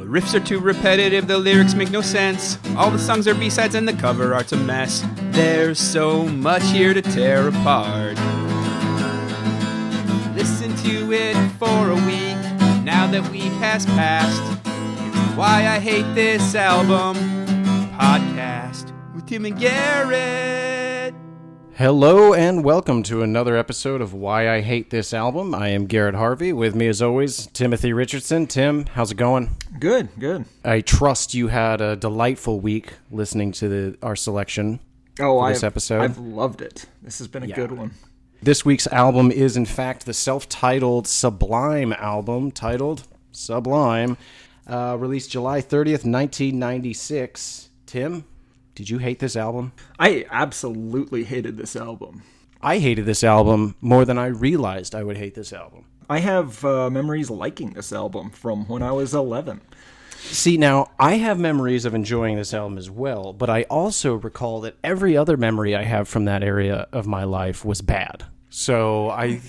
riffs are too repetitive, the lyrics make no sense. All the songs are B-sides and the cover art's a mess. There's so much here to tear apart. Listen to it for a week, now that week has passed. It's Why I Hate This Album podcast with Tim and Garrett. Hello and welcome to another episode of Why I Hate This Album. I am Garrett Harvey. With me as always, Timothy Richardson. Tim, how's it going? Good. I trust you had a delightful week listening to our selection for this episode. I've loved it. This has been a good one. This week's album is, in fact, the self-titled Sublime album, titled Sublime, released July 30th, 1996. Tim, did you hate this album? I absolutely hated this album. I hated this album more than I realized I would hate this album. I have memories liking this album from when I was 11. See, now, I have memories of enjoying this album as well, but I also recall that every other memory I have from that area of my life was bad. So I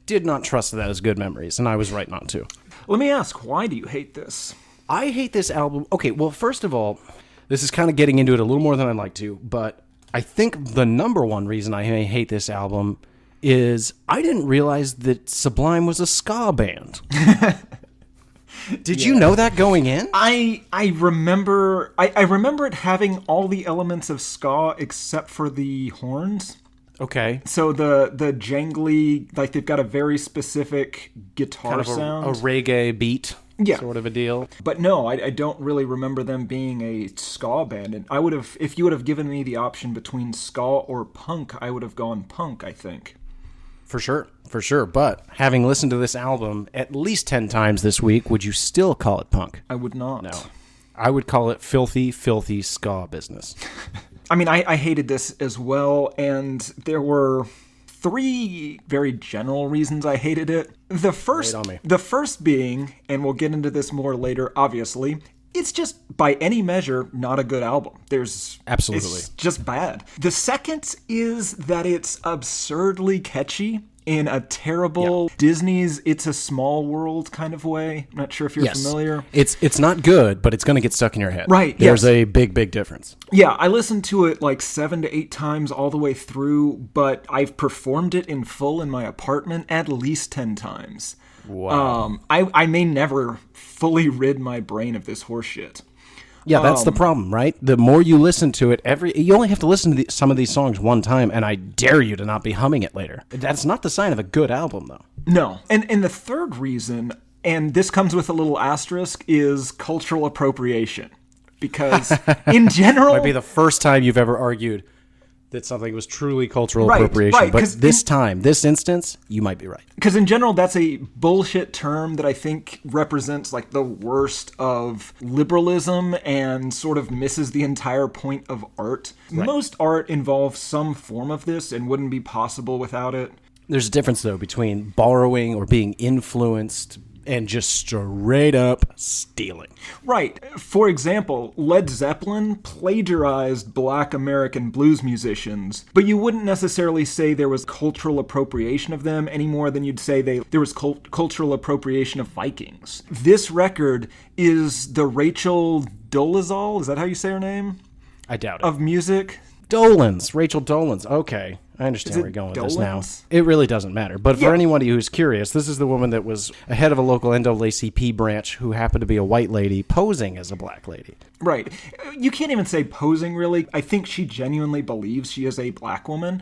did not trust that as good memories, and I was right not to. Let me ask, why do you hate this? I hate this album. Okay, well, first of all, this is kind of getting into it a little more than I'd like to, but I think the number one reason I hate this album is I didn't realize that Sublime was a ska band. Did you know that going in? I remember it having all the elements of ska except for the horns. Okay. So the jangly, like they've got a very specific guitar kind of sound. A reggae beat. Yeah. Sort of a deal. But no, I don't really remember them being a ska band. And I would have, if you would have given me the option between ska or punk, I would have gone punk, I think. For sure. But having listened to this album at least 10 times this week, would you still call it punk? I would not. No. I would call it filthy ska business. I mean, I hated this as well, and there were three very general reasons I hated it. The first being, and we'll get into this more later, obviously, it's just, by any measure, not a good album. Absolutely. It's just bad. The second is that it's absurdly catchy in a terrible Disney's It's a Small World kind of way. I'm not sure if you're familiar. It's not good, but it's going to get stuck in your head. Right, There's a big difference. Yeah, I listened to it like 7 to 8 times all the way through, but I've performed it in full in my apartment at least 10 times. Wow. I may never fully rid my brain of this horseshit. Yeah, that's the problem, right? The more you listen to it, you only have to listen to some of these songs one time, and I dare you to not be humming it later. That's not the sign of a good album, though. No. And the third reason, and this comes with a little asterisk, is cultural appropriation. Because in general... Might be the first time you've ever argued that something was truly cultural appropriation. Right, but this instance, you might be right. Because in general, that's a bullshit term that I think represents like the worst of liberalism and sort of misses the entire point of art. Right. Most art involves some form of this and wouldn't be possible without it. There's a difference, though, between borrowing or being influenced and just straight up stealing. Right. For example, Led Zeppelin plagiarized Black American blues musicians, but you wouldn't necessarily say there was cultural appropriation of them any more than you'd say there was cultural appropriation of Vikings. This record is the Rachel Dolezal, is that how you say her name? I doubt it. Of music? Rachel Dolans. Okay. I understand where you're going with this now. Dolans? It really doesn't matter. But for anyone who's curious, this is the woman that was head of a local NAACP branch who happened to be a white lady posing as a black lady. Right. You can't even say posing, really. I think she genuinely believes she is a black woman.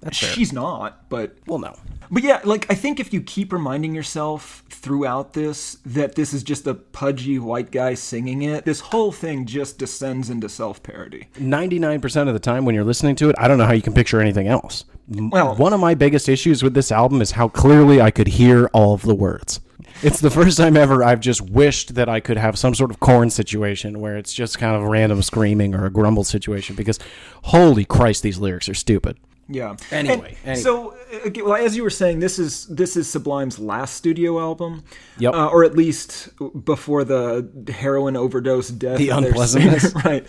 That's fair. She's not, but... Well, no. But yeah, like, I think if you keep reminding yourself throughout this that this is just a pudgy white guy singing it, this whole thing just descends into self-parody. 99% of the time when you're listening to it, I don't know how you can picture anything else. Well, one of my biggest issues with this album is how clearly I could hear all of the words. It's the first time ever I've just wished that I could have some sort of corn situation where it's just kind of random screaming or a grumble situation, because holy Christ, these lyrics are stupid. Yeah. Anyway. So, well, as you were saying, this is Sublime's last studio album. Yep. Or at least before the heroin overdose death. The unpleasantness. Right.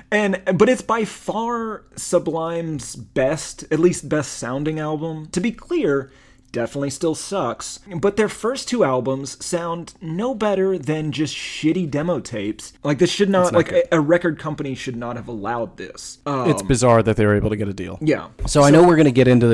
But it's by far Sublime's best, at least best sounding album. To be clear, definitely still sucks. But their first two albums sound no better than just shitty demo tapes. Like, this should not, like, a record company should not have allowed this. It's bizarre that they were able to get a deal. Yeah. So I know we're going to get into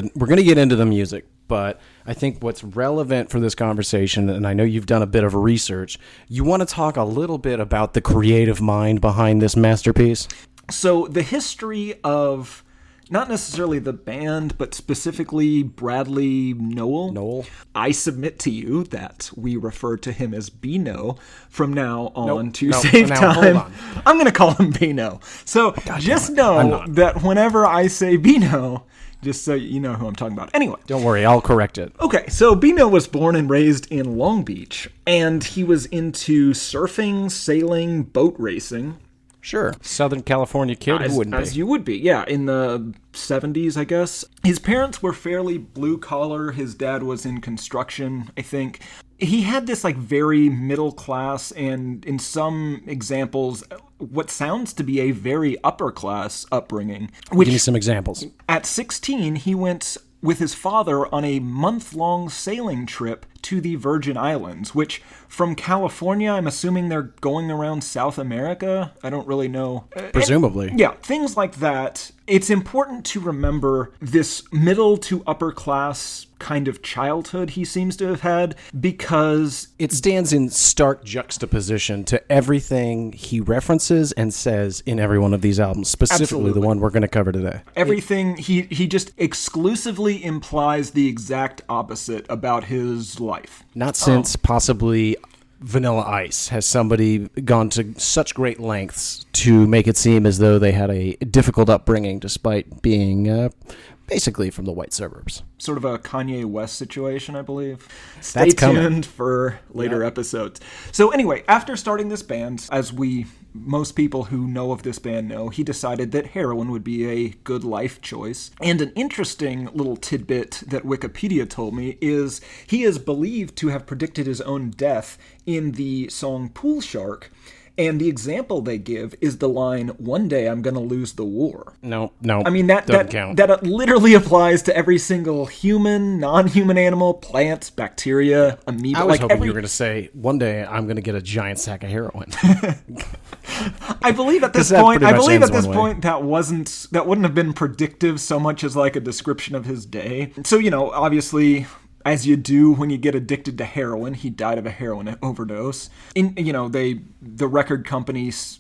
the music, but I think what's relevant for this conversation, and I know you've done a bit of research, you want to talk a little bit about the creative mind behind this masterpiece? So the history of not necessarily the band, but specifically Bradley Nowell. I submit to you that we refer to him as Bino from now on to save time. I'm going to call him Bino. So just know that whenever I say Bino, just so you know who I'm talking about. Anyway. Don't worry, I'll correct it. Okay, so Bino was born and raised in Long Beach, and he was into surfing, sailing, boat racing. Sure. Southern California kid, who wouldn't be? As you would be, yeah, in the 70s, I guess. His parents were fairly blue-collar. His dad was in construction, I think. He had this, like, very middle-class and, in some examples, what sounds to be a very upper-class upbringing. Give me some examples. At 16, he went with his father on a month-long sailing trip to the Virgin Islands, which from California, I'm assuming they're going around South America. I don't really know. Presumably. Yeah, things like that. It's important to remember this middle to upper class kind of childhood he seems to have had, because it stands in stark juxtaposition to everything he references and says in every one of these albums, specifically the one we're going to cover today. Everything, he just exclusively implies the exact opposite about his life. Not since possibly Vanilla Ice has somebody gone to such great lengths to make it seem as though they had a difficult upbringing despite being basically from the white suburbs. Sort of a Kanye West situation, I believe. Stay tuned for later episodes. So anyway, after starting this band, as most people who know of this band know, he decided that heroin would be a good life choice. And an interesting little tidbit that Wikipedia told me is he is believed to have predicted his own death in the song Pool Shark. And the example they give is the line, "One day I'm going to lose the war." No. I mean, that literally applies to every single human, non-human animal, plants, bacteria, amoeba. I was hoping you were going to say, "One day I'm going to get a giant sack of heroin." I believe at this point, that wouldn't have been predictive so much as like a description of his day. So, obviously, as you do when you get addicted to heroin, he died of a heroin overdose. The record companies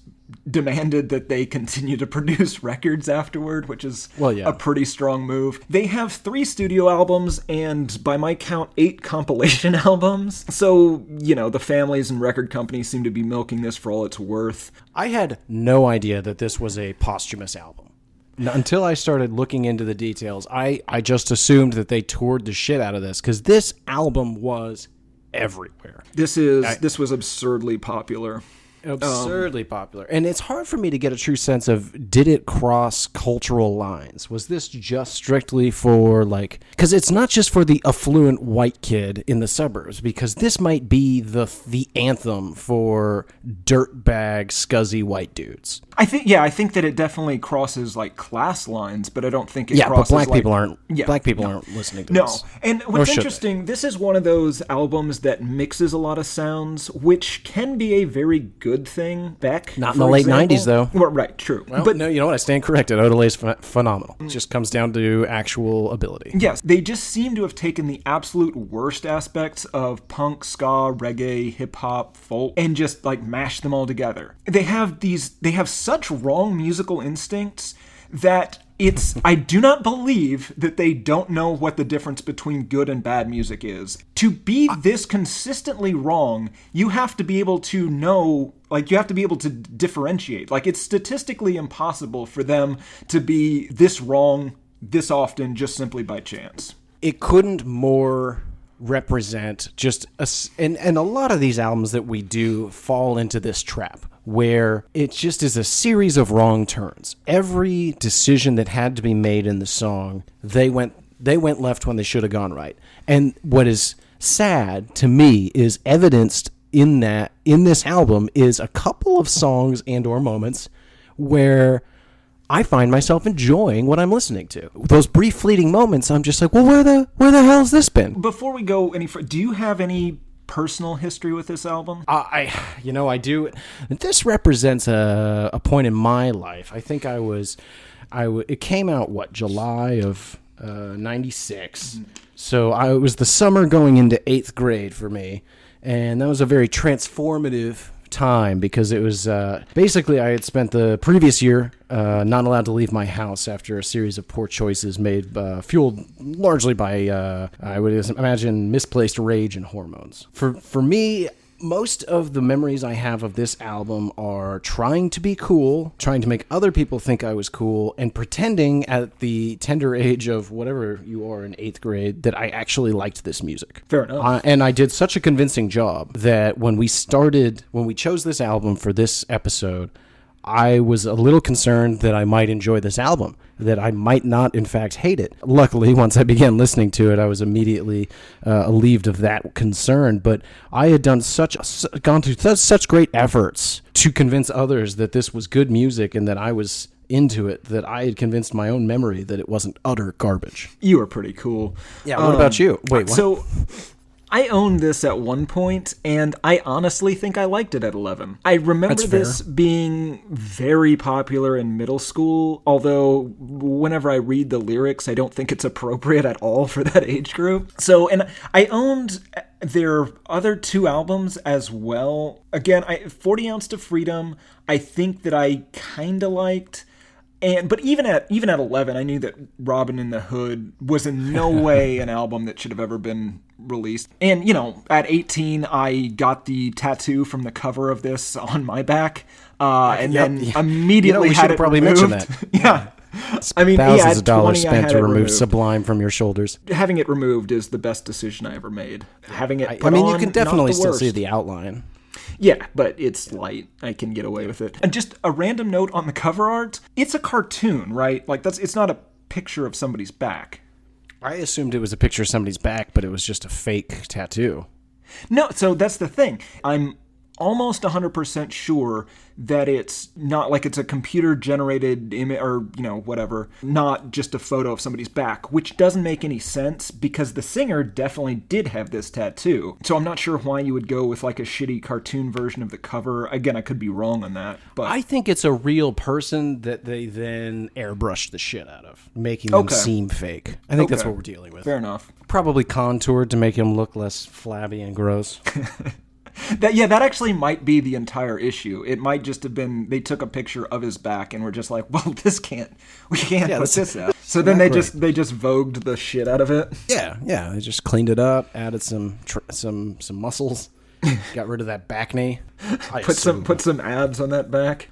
demanded that they continue to produce records afterward, which is a pretty strong move. They have 3 studio albums and, by my count, 8 compilation albums. So, the families and record companies seem to be milking this for all it's worth. I had no idea that this was a posthumous album. Until I started looking into the details, I just assumed that they toured the shit out of this, because this album was everywhere. This was absurdly popular. Absurdly popular. And it's hard for me to get a true sense of, did it cross cultural lines? Was this just strictly for, because it's not just for the affluent white kid in the suburbs, because this might be the anthem for dirtbag, scuzzy white dudes. I think that it definitely crosses class lines, but I don't think it crosses. But black people aren't listening to this. And what's interesting, this is one of those albums that mixes a lot of sounds, which can be a very good thing. Beck, not in the late 90s, though. Well, right, true. Well, but no, you know what? I stand corrected. Odelay's phenomenal. It just comes down to actual ability. Yes, they just seem to have taken the absolute worst aspects of punk, ska, reggae, hip hop, folk, and just mashed them all together. They have such wrong musical instincts that I do not believe that they don't know what the difference between good and bad music is. To be this consistently wrong, you have to be able to know, you have to be able to differentiate. It's statistically impossible for them to be this wrong this often just simply by chance. It couldn't more represent just and a lot of these albums that we do fall into this trap, where it just is a series of wrong turns. Every decision that had to be made in the song, they went left when they should have gone right. And what is sad to me is evidenced in this album is a couple of songs and or moments where I find myself enjoying what I'm listening to. Those brief fleeting moments, I'm just like, well, where the hell's this been? Before we go any further, do you have any personal history with this album? I do. This represents a point in my life. I think it came out, July of 96. Mm-hmm. So it was the summer going into 8th grade for me. And that was a very transformative time because it was basically I had spent the previous year not allowed to leave my house after a series of poor choices made fueled largely by I would imagine misplaced rage and hormones. For me, most of the memories I have of this album are trying to be cool, trying to make other people think I was cool, and pretending at the tender age of whatever you are in 8th grade that I actually liked this music. Fair enough. And I did such a convincing job that when we chose this album for this episode, I was a little concerned that I might enjoy this album, that I might not, in fact, hate it. Luckily, once I began listening to it, I was immediately relieved of that concern. But I had gone through such great efforts to convince others that this was good music and that I was into it, that I had convinced my own memory that it wasn't utter garbage. You were pretty cool. Yeah, what about you? Wait, what? So I owned this at one point, and I honestly think I liked it at 11. I remember this being very popular in middle school, although whenever I read the lyrics, I don't think it's appropriate at all for that age group. So, and I owned their other 2 albums as well. Again, 40 Ounce to Freedom, I think that I kind of liked. But even at 11, I knew that Robin in the Hood was in no way an album that should have ever been released. And, at 18, I got the tattoo from the cover of this on my back, and then immediately had it probably removed. Mention that. Yeah. Thousands of dollars spent to remove Sublime from your shoulders. Having it removed is the best decision I ever made. Having it put you can definitely still see the outline. Yeah, but it's light. I can get away with it. And just a random note on the cover art. It's a cartoon, right? It's not a picture of somebody's back. I assumed it was a picture of somebody's back, but it was just a fake tattoo. No, so that's the thing. I'm almost 100% sure that it's not it's a computer-generated image or, whatever, not just a photo of somebody's back, which doesn't make any sense because the singer definitely did have this tattoo. So I'm not sure why you would go with a shitty cartoon version of the cover. Again, I could be wrong on that. But I think it's a real person that they then airbrushed the shit out of, making them seem fake. I think that's what we're dealing with. Fair enough. Probably contoured to make him look less flabby and gross. That actually might be the entire issue. It might just have been they took a picture of his back and were just like, well, we can't put this out. So then they just vogued the shit out of it. Yeah, they just cleaned it up, added some muscles, got rid of that back knee. Put some abs on that back.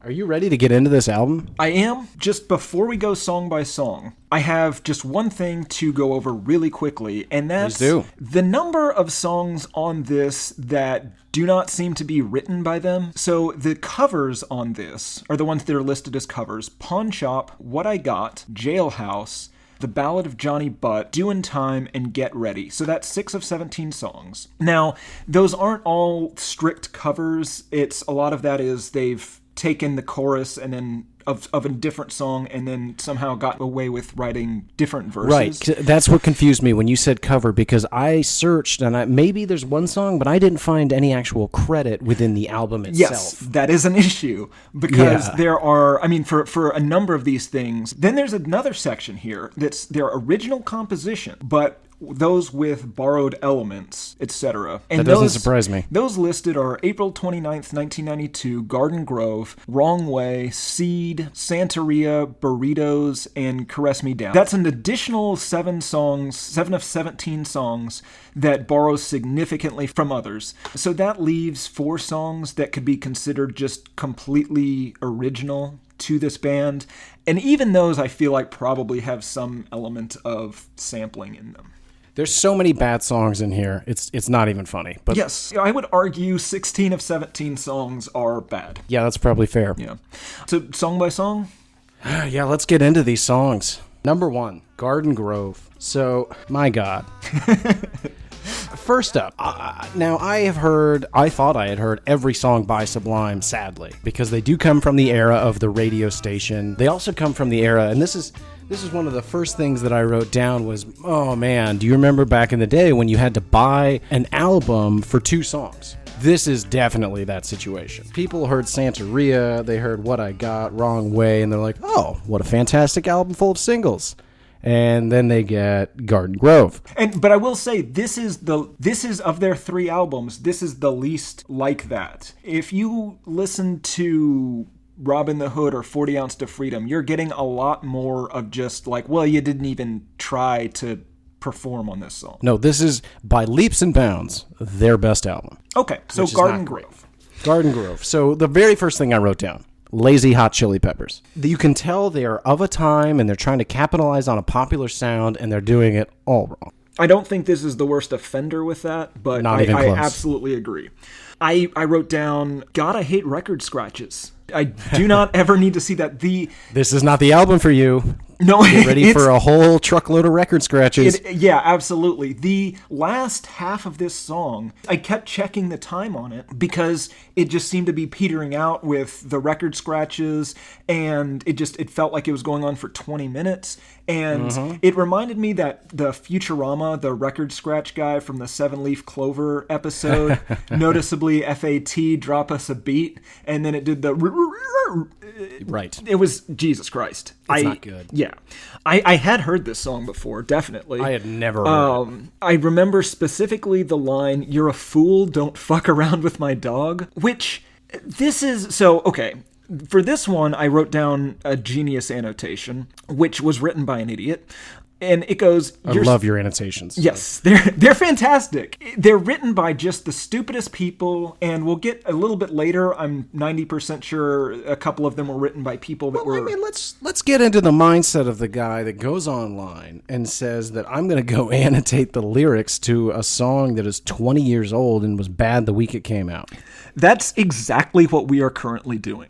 Are you ready to get into this album? I am. Just before we go song by song, I have just one thing to go over really quickly, and that's the number of songs on this that do not seem to be written by them. So the covers on this are the ones that are listed as covers: Pawn Shop, What I Got, Jailhouse, The Ballad of Johnny Butt, Doin' Time, and Get Ready. So that's 6 of 17 songs. Now, those aren't all strict covers. A lot of that is they've taken the chorus and then of a different song and then somehow got away with writing different verses. Right. That's what confused me when you said cover, because I searched and maybe there's one song, but I didn't find any actual credit within the album itself. Yes, that is an issue because there are, for a number of these things, then there's another section here that's their original composition, but those with borrowed elements, etc. And that doesn't surprise me. Those listed are April 29th, 1992, Garden Grove, Wrong Way, Seed, Santeria, Burritos, and Caress Me Down. That's an additional 7 of 17 songs that borrows significantly from others. So that leaves 4 songs that could be considered just completely original to this band. And even those I feel like probably have some element of sampling in them. There's so many bad songs in here. It's not even funny. But yes, I would argue 16 of 17 songs are bad. Yeah, that's probably fair. Yeah. So song by song? Yeah, let's get into these songs. Number 1, Garden Grove. So, my God. first up, now I thought I had heard every song by Sublime, sadly, because they do come from the era of the radio station. They also come from the era, and this is one of the first things that I wrote down was, oh man, do you remember back in the day when you had to buy an album for 2 songs? This is definitely that situation. People heard Santeria, they heard What I Got, Wrong Way, and they're like, oh, what a fantastic album full of singles. And then they get Garden Grove. But I will say, this is of their 3 albums, this is the least like that. If you listen to Robin the Hood or 40 Ounce to Freedom, you're getting a lot more of just like, well, you didn't even try to perform on this song. No, this is by leaps and bounds their best album. Okay, so Garden Grove. Garden Grove. So the very first thing I wrote down, Lazy Hot Chili Peppers. You can tell they are of a time and they're trying to capitalize on a popular sound and they're doing it all wrong. I don't think this is the worst offender with that, but I absolutely agree. I wrote down, God, I hate record scratches. I do not ever need to see that. This is not the album for you. No, get ready for a whole truckload of record scratches. Yeah, absolutely. The last half of this song, I kept checking the time on it because it just seemed to be petering out with the record scratches, and it felt like it was going on for 20 minutes. And it reminded me that the Futurama, the record scratch guy from the 7-Leaf Clover episode, noticeably FAT, drop us a beat, and then it did the... Right. It was, Jesus Christ. It's not good. Yeah. I had heard this song before, definitely. I had never heard it. I remember specifically the line, "You're a fool, don't fuck around with my dog," which this is... So, okay. For this one, I wrote down a genius annotation, which was written by an idiot. And it goes... I love your annotations. Yes, they're fantastic. They're written by just the stupidest people, and we'll get a little bit later. I'm 90% sure a couple of them were written by people that were... I mean, let's get into the mindset of the guy that goes online and says that I'm going to go annotate the lyrics to a song that is 20 years old and was bad the week it came out. That's exactly what we are currently doing.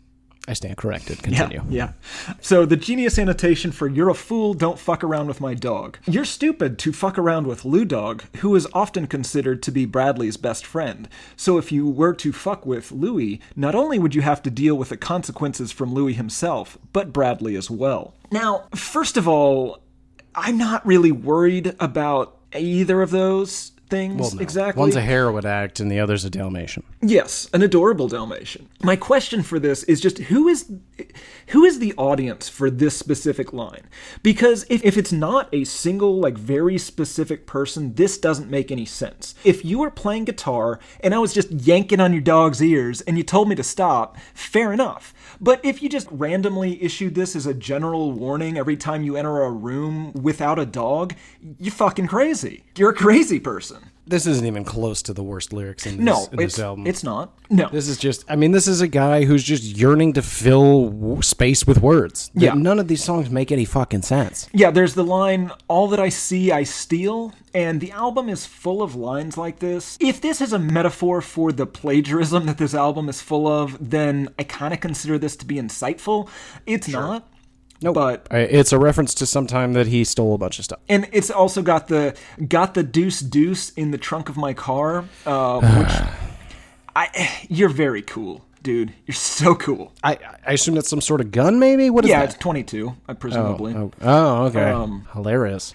I stand corrected. Continue. Yeah. So the genius annotation for "You're a fool, don't fuck around with my dog." You're stupid to fuck around with Lou Dog, who is often considered to be Bradley's best friend. So if you were to fuck with Louie, not only would you have to deal with the consequences from Louie himself, but Bradley as well. Now, first of all, I'm not really worried about either of those things. Well, no. Exactly. One's a heroin addict and the other's a Dalmatian. Yes, an adorable Dalmatian. My question for this is just who is the audience for this specific line? Because if it's not a single, like, very specific person, this doesn't make any sense. If you were playing guitar and I was just yanking on your dog's ears and you told me to stop, fair enough. But if you just randomly issued this as a general warning every time you enter a room without a dog, you're fucking crazy. You're a crazy person. This isn't even close to the worst lyrics in this album. It's not. No. This is just, this is a guy who's just yearning to fill space with words. Yeah. None of these songs make any fucking sense. Yeah, there's the line, "All that I see, I steal," and the album is full of lines like this. If this is a metaphor for the plagiarism that this album is full of, then I kind of consider this to be insightful. It's not. No, but it's a reference to some time that he stole a bunch of stuff, and it's also got the deuce in the trunk of my car, which you're very cool, dude. You're so cool. I assume that's some sort of gun, maybe. What is that? Yeah, it's 22, presumably. Oh, okay. Hilarious.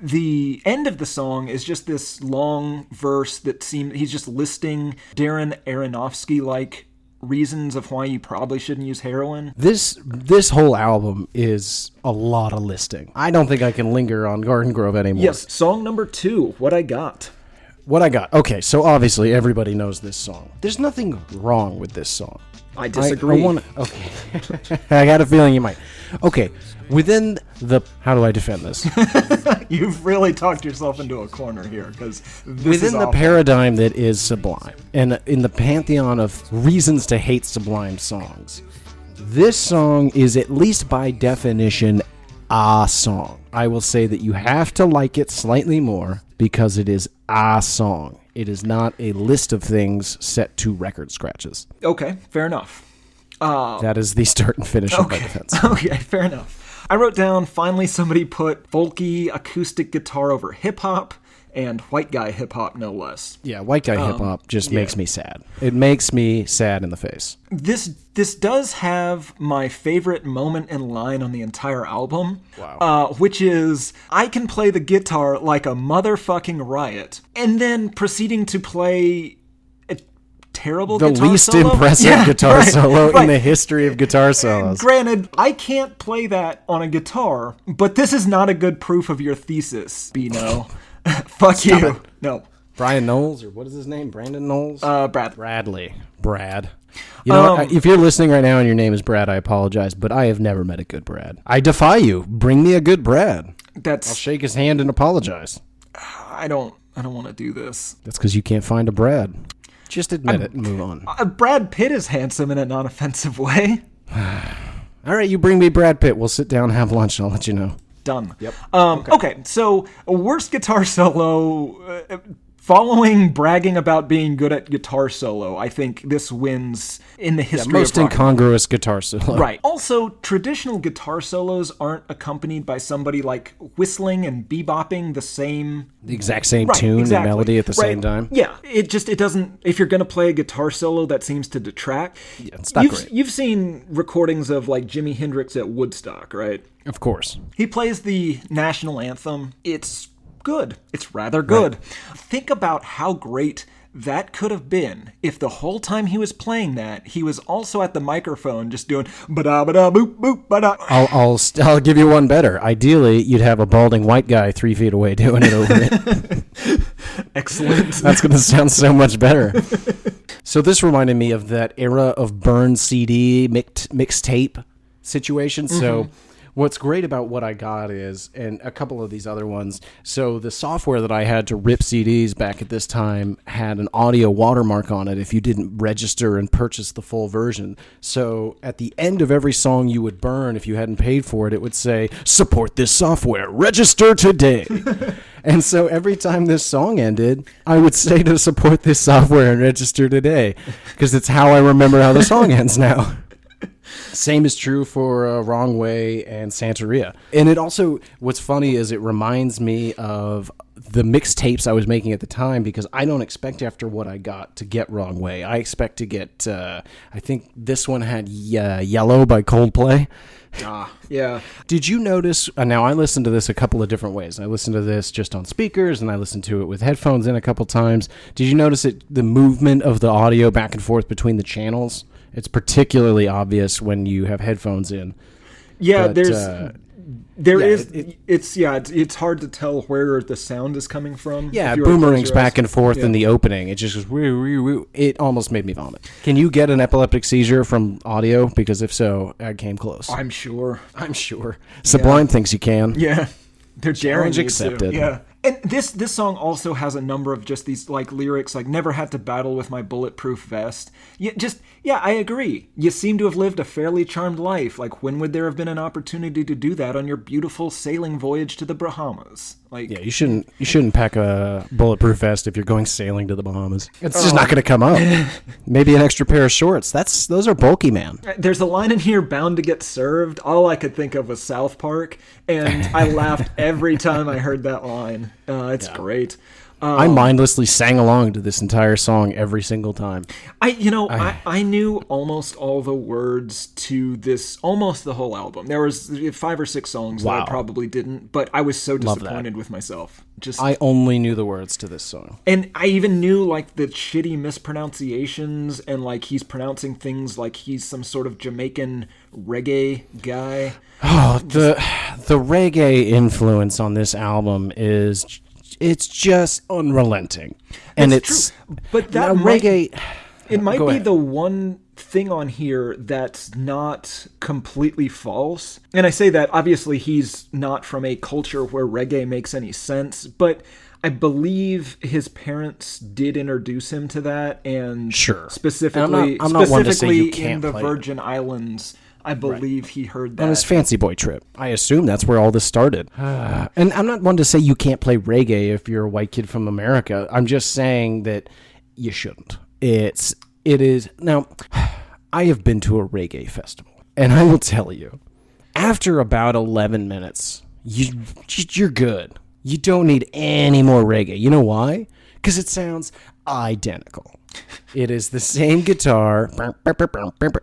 The end of the song is just this long verse that he's just listing Darren Aronofsky-like reasons of why you probably shouldn't use heroin. This whole album is a lot of listing. I don't think I can linger on Garden Grove anymore. Yes, song number 2, What I Got. What I Got. Okay, so obviously everybody knows this song. There's nothing wrong with this song. I disagree. Okay. I got a feeling you might. Okay, within the... How do I defend this? You've really talked yourself into a corner here, because within the paradigm that is Sublime, and in the pantheon of reasons to hate Sublime songs, this song is, at least by definition, a song. I will say that you have to like it slightly more because it is a song. It is not a list of things set to record scratches. Okay, fair enough. That is the start and finish of my defense. Okay, fair enough. I wrote down, finally somebody put folky acoustic guitar over hip-hop, and white guy hip-hop, no less. Yeah, white guy hip-hop just makes me sad. It makes me sad in the face. This does have my favorite moment and line on the entire album, Wow. which is, I can play the guitar like a motherfucking riot, and then proceeding to play a terrible The guitar least solo. impressive guitar solo in the history of guitar solos. Granted, I can't play that on a guitar, but this is not a good proof of your thesis, Bino. Fuck Stop you. it. No. Brian Knowles, or what is his name? Brandon Knowles? Bradley. Brad. You know, if you're listening right now and your name is Brad, I apologize, but I have never met a good Brad. I defy you. Bring me a good Brad. I'll shake his hand and apologize. I don't want to do this. That's because you can't find a Brad. Just admit it and move on. Brad Pitt is handsome in a non-offensive way. All right, you bring me Brad Pitt. We'll sit down and have lunch, and I'll let you know. Done. Yep. Okay, so worst guitar solo. Following bragging about being good at guitar solo, I think this wins in the history most of rock. incongruous guitar solo. Right. Also, traditional guitar solos aren't accompanied by somebody like whistling and bebopping the exact same tune and melody at the same time. Yeah, it doesn't. If you're gonna play a guitar solo, that seems to detract. Yeah, it's not great. You've seen recordings of like Jimi Hendrix at Woodstock, right? Of course. He plays the national anthem. It's good. It's rather good. Right. Think about how great that could have been if the whole time he was playing that, he was also at the microphone just doing ba-da boop boop ba-da. I'll give you one better. Ideally, you'd have a balding white guy 3 feet away doing it over it. Excellent. That's going to sound so much better. So this reminded me of that era of burned CD mixtape situation. Mm-hmm. So what's great about what I got is, and a couple of these other ones, so the software that I had to rip CDs back at this time had an audio watermark on it if you didn't register and purchase the full version. So at the end of every song you would burn, if you hadn't paid for it, it would say, "Support this software, register today." And so every time this song ended, I would say to support this software and register today, because it's how I remember how the song ends now. Same is true for Wrong Way and Santeria. And it also, what's funny is it reminds me of the mixtapes I was making at the time, because I don't expect after what I got to get Wrong Way. I expect to get, I think this one had Yellow by Coldplay. Yeah. Did you notice, now I listened to this a couple of different ways. I listened to this just on speakers, and I listened to it with headphones in a couple times. Did you notice the movement of the audio back and forth between the channels? It's particularly obvious when you have headphones in. Yeah, but, it's hard to tell where the sound is coming from. Yeah, it boomerangs back and forth in the opening. It just goes woo, woo, woo. It almost made me vomit. Can you get an epileptic seizure from audio? Because if so, I came close. I'm sure. Sublime thinks you can. Yeah. They're daring you accepted. to. Yeah. And this song also has a number of just these like lyrics like "never had to battle with my bulletproof vest." I agree. You seem to have lived a fairly charmed life. Like, when would there have been an opportunity to do that on your beautiful sailing voyage to the Bahamas? Like, yeah, you shouldn't pack a bulletproof vest if you're going sailing to the Bahamas. It's just not going to come up. Maybe an extra pair of shorts. Those are bulky, man. There's a line in here, "bound to get served." All I could think of was South Park, and I laughed every time I heard that line. It's great. I mindlessly sang along to this entire song every single time. I knew almost all the words to this, almost the whole album. There was 5 or 6 songs that I probably didn't, but I was so disappointed with myself. I only knew the words to this song. And I even knew like the shitty mispronunciations, and like he's pronouncing things like he's some sort of Jamaican reggae guy. Oh, the reggae influence on this album is... It's just unrelenting. And it's true. But that reggae... It might be the one thing on here that's not completely false. And I say that, obviously, he's not from a culture where reggae makes any sense, but I believe his parents did introduce him to that, and specifically in the Virgin Islands, I believe he heard that. On his fancy boy trip. I assume that's where all this started. And I'm not one to say you can't play reggae if you're a white kid from America. I'm just saying that you shouldn't. It is... Now, I have been to a reggae festival, and I will tell you, after about 11 minutes, you're good. You don't need any more reggae. You know why? Because it sounds identical. It is the same guitar.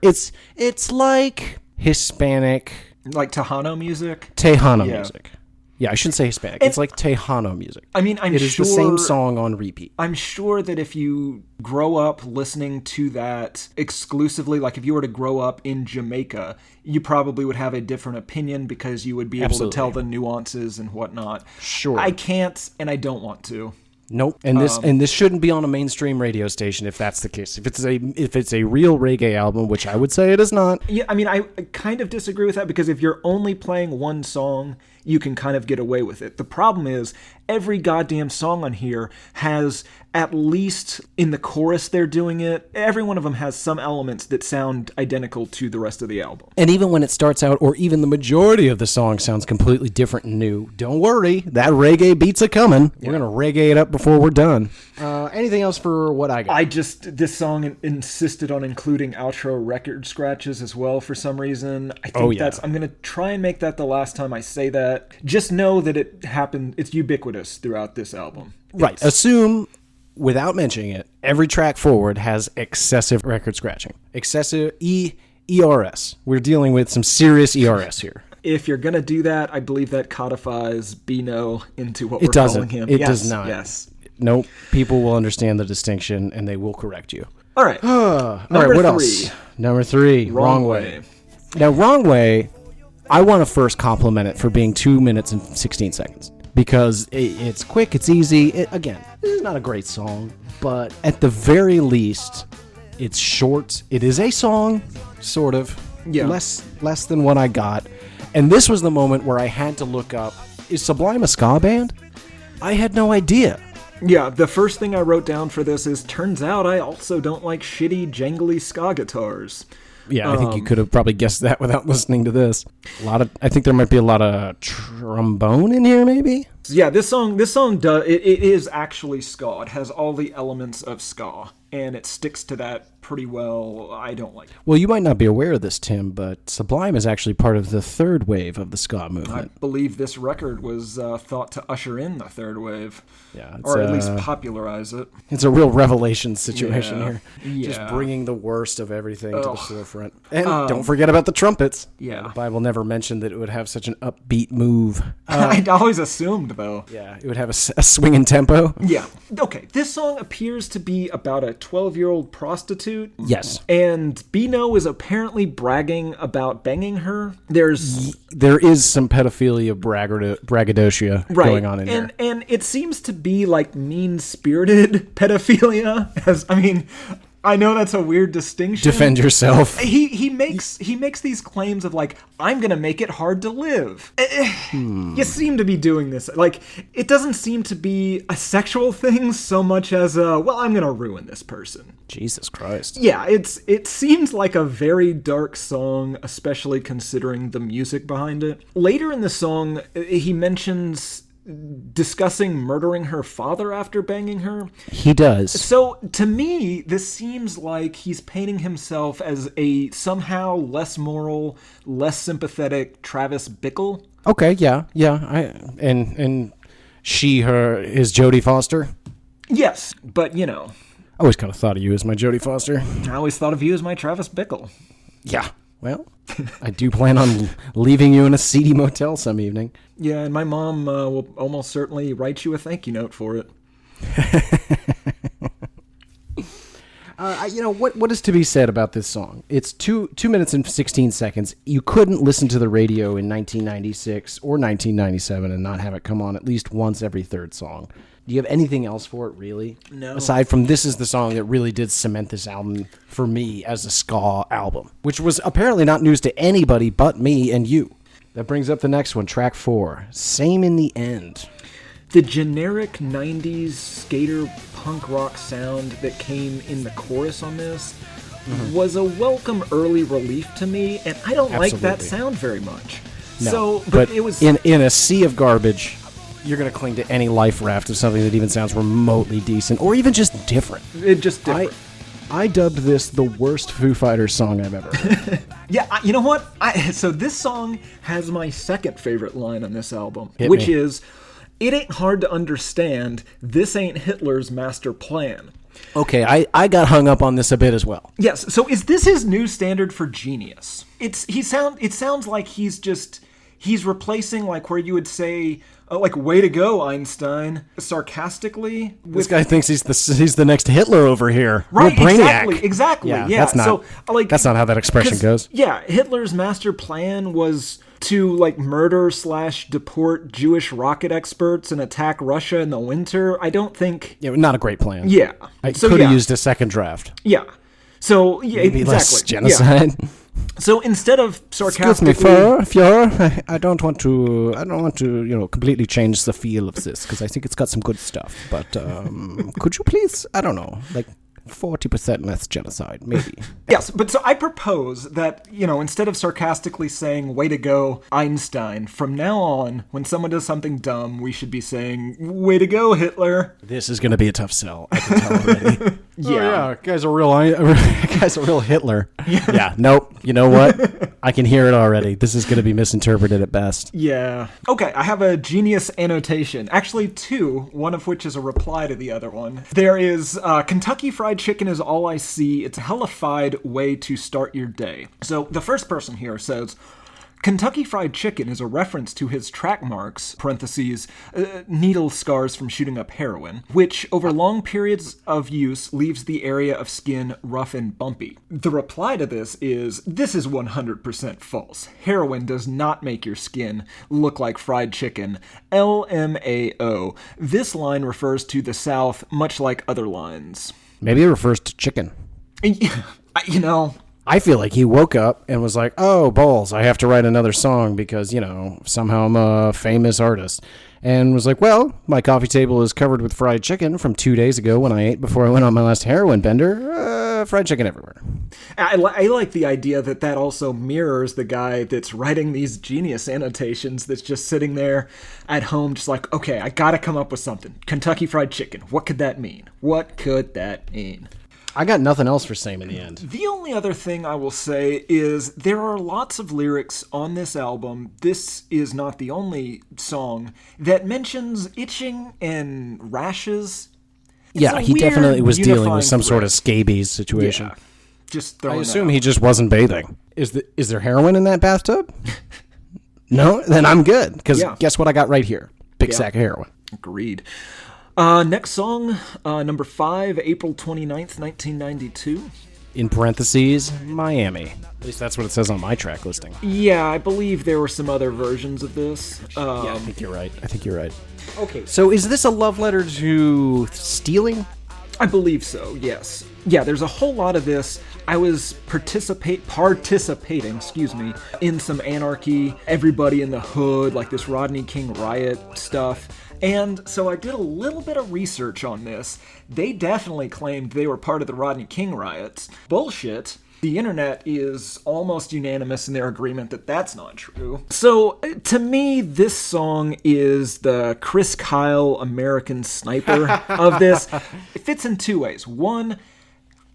It's like Hispanic. Like Tejano music? Tejano music. Yeah, I shouldn't say Hispanic. It's like Tejano music. I mean, it is the same song on repeat. I'm sure that if you grow up listening to that exclusively, like if you were to grow up in Jamaica, you probably would have a different opinion because you would be able to tell the nuances and whatnot. Sure. I can't, and I don't want to. Nope. And this shouldn't be on a mainstream radio station if that's the case. If it's a real reggae album, which I would say it is not. Yeah, I mean, I kind of disagree with that because if you're only playing one song, you can kind of get away with it. The problem is every goddamn song on here has, at least in the chorus they're doing it, every one of them has some elements that sound identical to the rest of the album. And even when it starts out, or even the majority of the song sounds completely different and new, don't worry, that reggae beat's a-coming. We're going to reggae it up before we're done. Anything else for what I got? This song insisted on including outro record scratches as well for some reason. I think I'm going to try and make that the last time I say that. Just know that it happened, it's ubiquitous throughout this album. Right. Assume, without mentioning it, every track forward has excessive record scratching. Excessive ERS. We're dealing with some serious ERS here. If you're going to do that, I believe that codifies Bino into what we're calling him. It does not. Yes. Nope. People will understand the distinction, and they will correct you. All right. All right, what else? Number 3, Wrong Way. Now, Wrong Way, I want to first compliment it for being 2 minutes and 16 seconds. Because it's quick, it's easy. Again, this is not a great song, but at the very least, it's short. It is a song, sort of. Yeah. Less than what I got. And this was the moment where I had to look up, is Sublime a ska band? I had no idea. Yeah, the first thing I wrote down for this is, turns out I also don't like shitty, jangly ska guitars. Yeah, I think you could have probably guessed that without listening to this. I think there might be a lot of trombone in here, maybe? Yeah, this song does, it is actually ska. It has all the elements of ska, and it sticks to that pretty well. I don't like it. Well, you might not be aware of this, Tim, but Sublime is actually part of the third wave of the ska movement. I believe this record was thought to usher in the third wave. Yeah, or at least popularize it. It's a real revelation situation here. Yeah. Just bringing the worst of everything to the forefront. And don't forget about the trumpets. Yeah. The Bible never mentioned that it would have such an upbeat move. I'd always assumed, though. Yeah, it would have a swinging tempo. Yeah. Okay, this song appears to be about a 12-year-old prostitute. Yes. And Bino is apparently bragging about banging her. There is some pedophilia braggadocio going on in here. And it seems to be like mean-spirited pedophilia. I know that's a weird distinction. Defend yourself. He makes these claims of like, I'm gonna make it hard to live. You seem to be doing this. Like, it doesn't seem to be a sexual thing so much as I'm gonna ruin this person. Jesus Christ. Yeah, it seems like a very dark song, especially considering the music behind it. Later in the song, he mentions discussing murdering her father after banging her. He does. So, to me, this seems like he's painting himself as a somehow less moral, less sympathetic Travis Bickle. Okay, yeah. And his Jodie Foster? Yes, but, you know. I always kind of thought of you as my Jodie Foster. I always thought of you as my Travis Bickle. Yeah, well, I do plan on leaving you in a seedy motel some evening. Yeah, and my mom will almost certainly write you a thank you note for it. What is to be said about this song? It's 2 minutes and 16 seconds. You couldn't listen to the radio in 1996 or 1997 and not have it come on at least once every third song. Do you have anything else for it, really? No. Aside from this is the song that really did cement this album for me as a ska album, which was apparently not news to anybody but me and you. That brings up the next one, track 4, Same in the End. The generic 90s skater punk rock sound that came in the chorus on this was a welcome early relief to me, and I don't like that sound very much. No, so, but it was in a sea of garbage, you're going to cling to any life raft of something that even sounds remotely decent, or even just different. I dubbed this the worst Foo Fighters song I've ever heard. Yeah, you know what? So this song has my second favorite line on this album, Hit which me. is, it ain't hard to understand this ain't Hitler's master plan. Okay, I got hung up on this a bit as well. Yes, so is this his new standard for genius? It sounds like he's replacing, like, where you would say, like, way to go, Einstein, sarcastically. This guy thinks he's the next Hitler over here. Right, Real brainiac. exactly. Yeah. That's not how that expression goes. Yeah, Hitler's master plan was to, like, murder/deport Jewish rocket experts and attack Russia in the winter. I don't think... Yeah, not a great plan. Yeah. I could have used a second draft. Yeah. So, yeah, maybe exactly. Less genocide. Yeah. So instead of sarcastically... Excuse me, Fuhrer, I don't want to, completely change the feel of this, because I think it's got some good stuff. But could you please, I don't know, like 40% less genocide, maybe. Yes, but so I propose that, instead of sarcastically saying, way to go, Einstein, from now on, when someone does something dumb, we should be saying, way to go, Hitler. This is going to be a tough sell, I can tell already. Yeah. Guy's a real Hitler. Yeah, nope. You know what? I can hear it already. This is going to be misinterpreted at best. Yeah. Okay, I have a genius annotation. Actually, two, one of which is a reply to the other one. There is Kentucky Fried Chicken is all I see. It's a hellified way to start your day. So the first person here says, Kentucky Fried Chicken is a reference to his track marks, parentheses, needle scars from shooting up heroin, which over long periods of use leaves the area of skin rough and bumpy. The reply to this is 100% false. Heroin does not make your skin look like fried chicken. LMAO. This line refers to the South, much like other lines. Maybe it refers to chicken. I feel like he woke up and was like, oh, balls, I have to write another song because, somehow I'm a famous artist. And was like, well, my coffee table is covered with fried chicken from 2 days ago when I ate before I went on my last heroin bender. Fried chicken everywhere. I like the idea that also mirrors the guy that's writing these genius annotations that's just sitting there at home just like, okay, I gotta come up with something. Kentucky Fried Chicken. What could that mean? What could that mean? I got nothing else for same in the end. The only other thing I will say is there are lots of lyrics on this album. This is not the only song that mentions itching and rashes. Yeah, he definitely was dealing with some sort of scabies situation. Yeah, just I assume he just wasn't bathing. Is there heroin in that bathtub? No? Then I'm good, because guess what I got right here? Big sack of heroin. Agreed. Next song, number 5, April 29th, 1992. In parentheses, Miami. At least that's what it says on my track listing. Yeah, I believe there were some other versions of this. Yeah, I think you're right. Okay, so is this a love letter to stealing? I believe so, yes. Yeah, there's a whole lot of this. I was participating, in some anarchy, everybody in the hood, like this Rodney King riot stuff. And so I did a little bit of research on this. They definitely claimed they were part of the Rodney King riots. Bullshit. The internet is almost unanimous in their agreement that that's not true. So, to me, this song is the Chris Kyle American Sniper of this. It fits in two ways. One,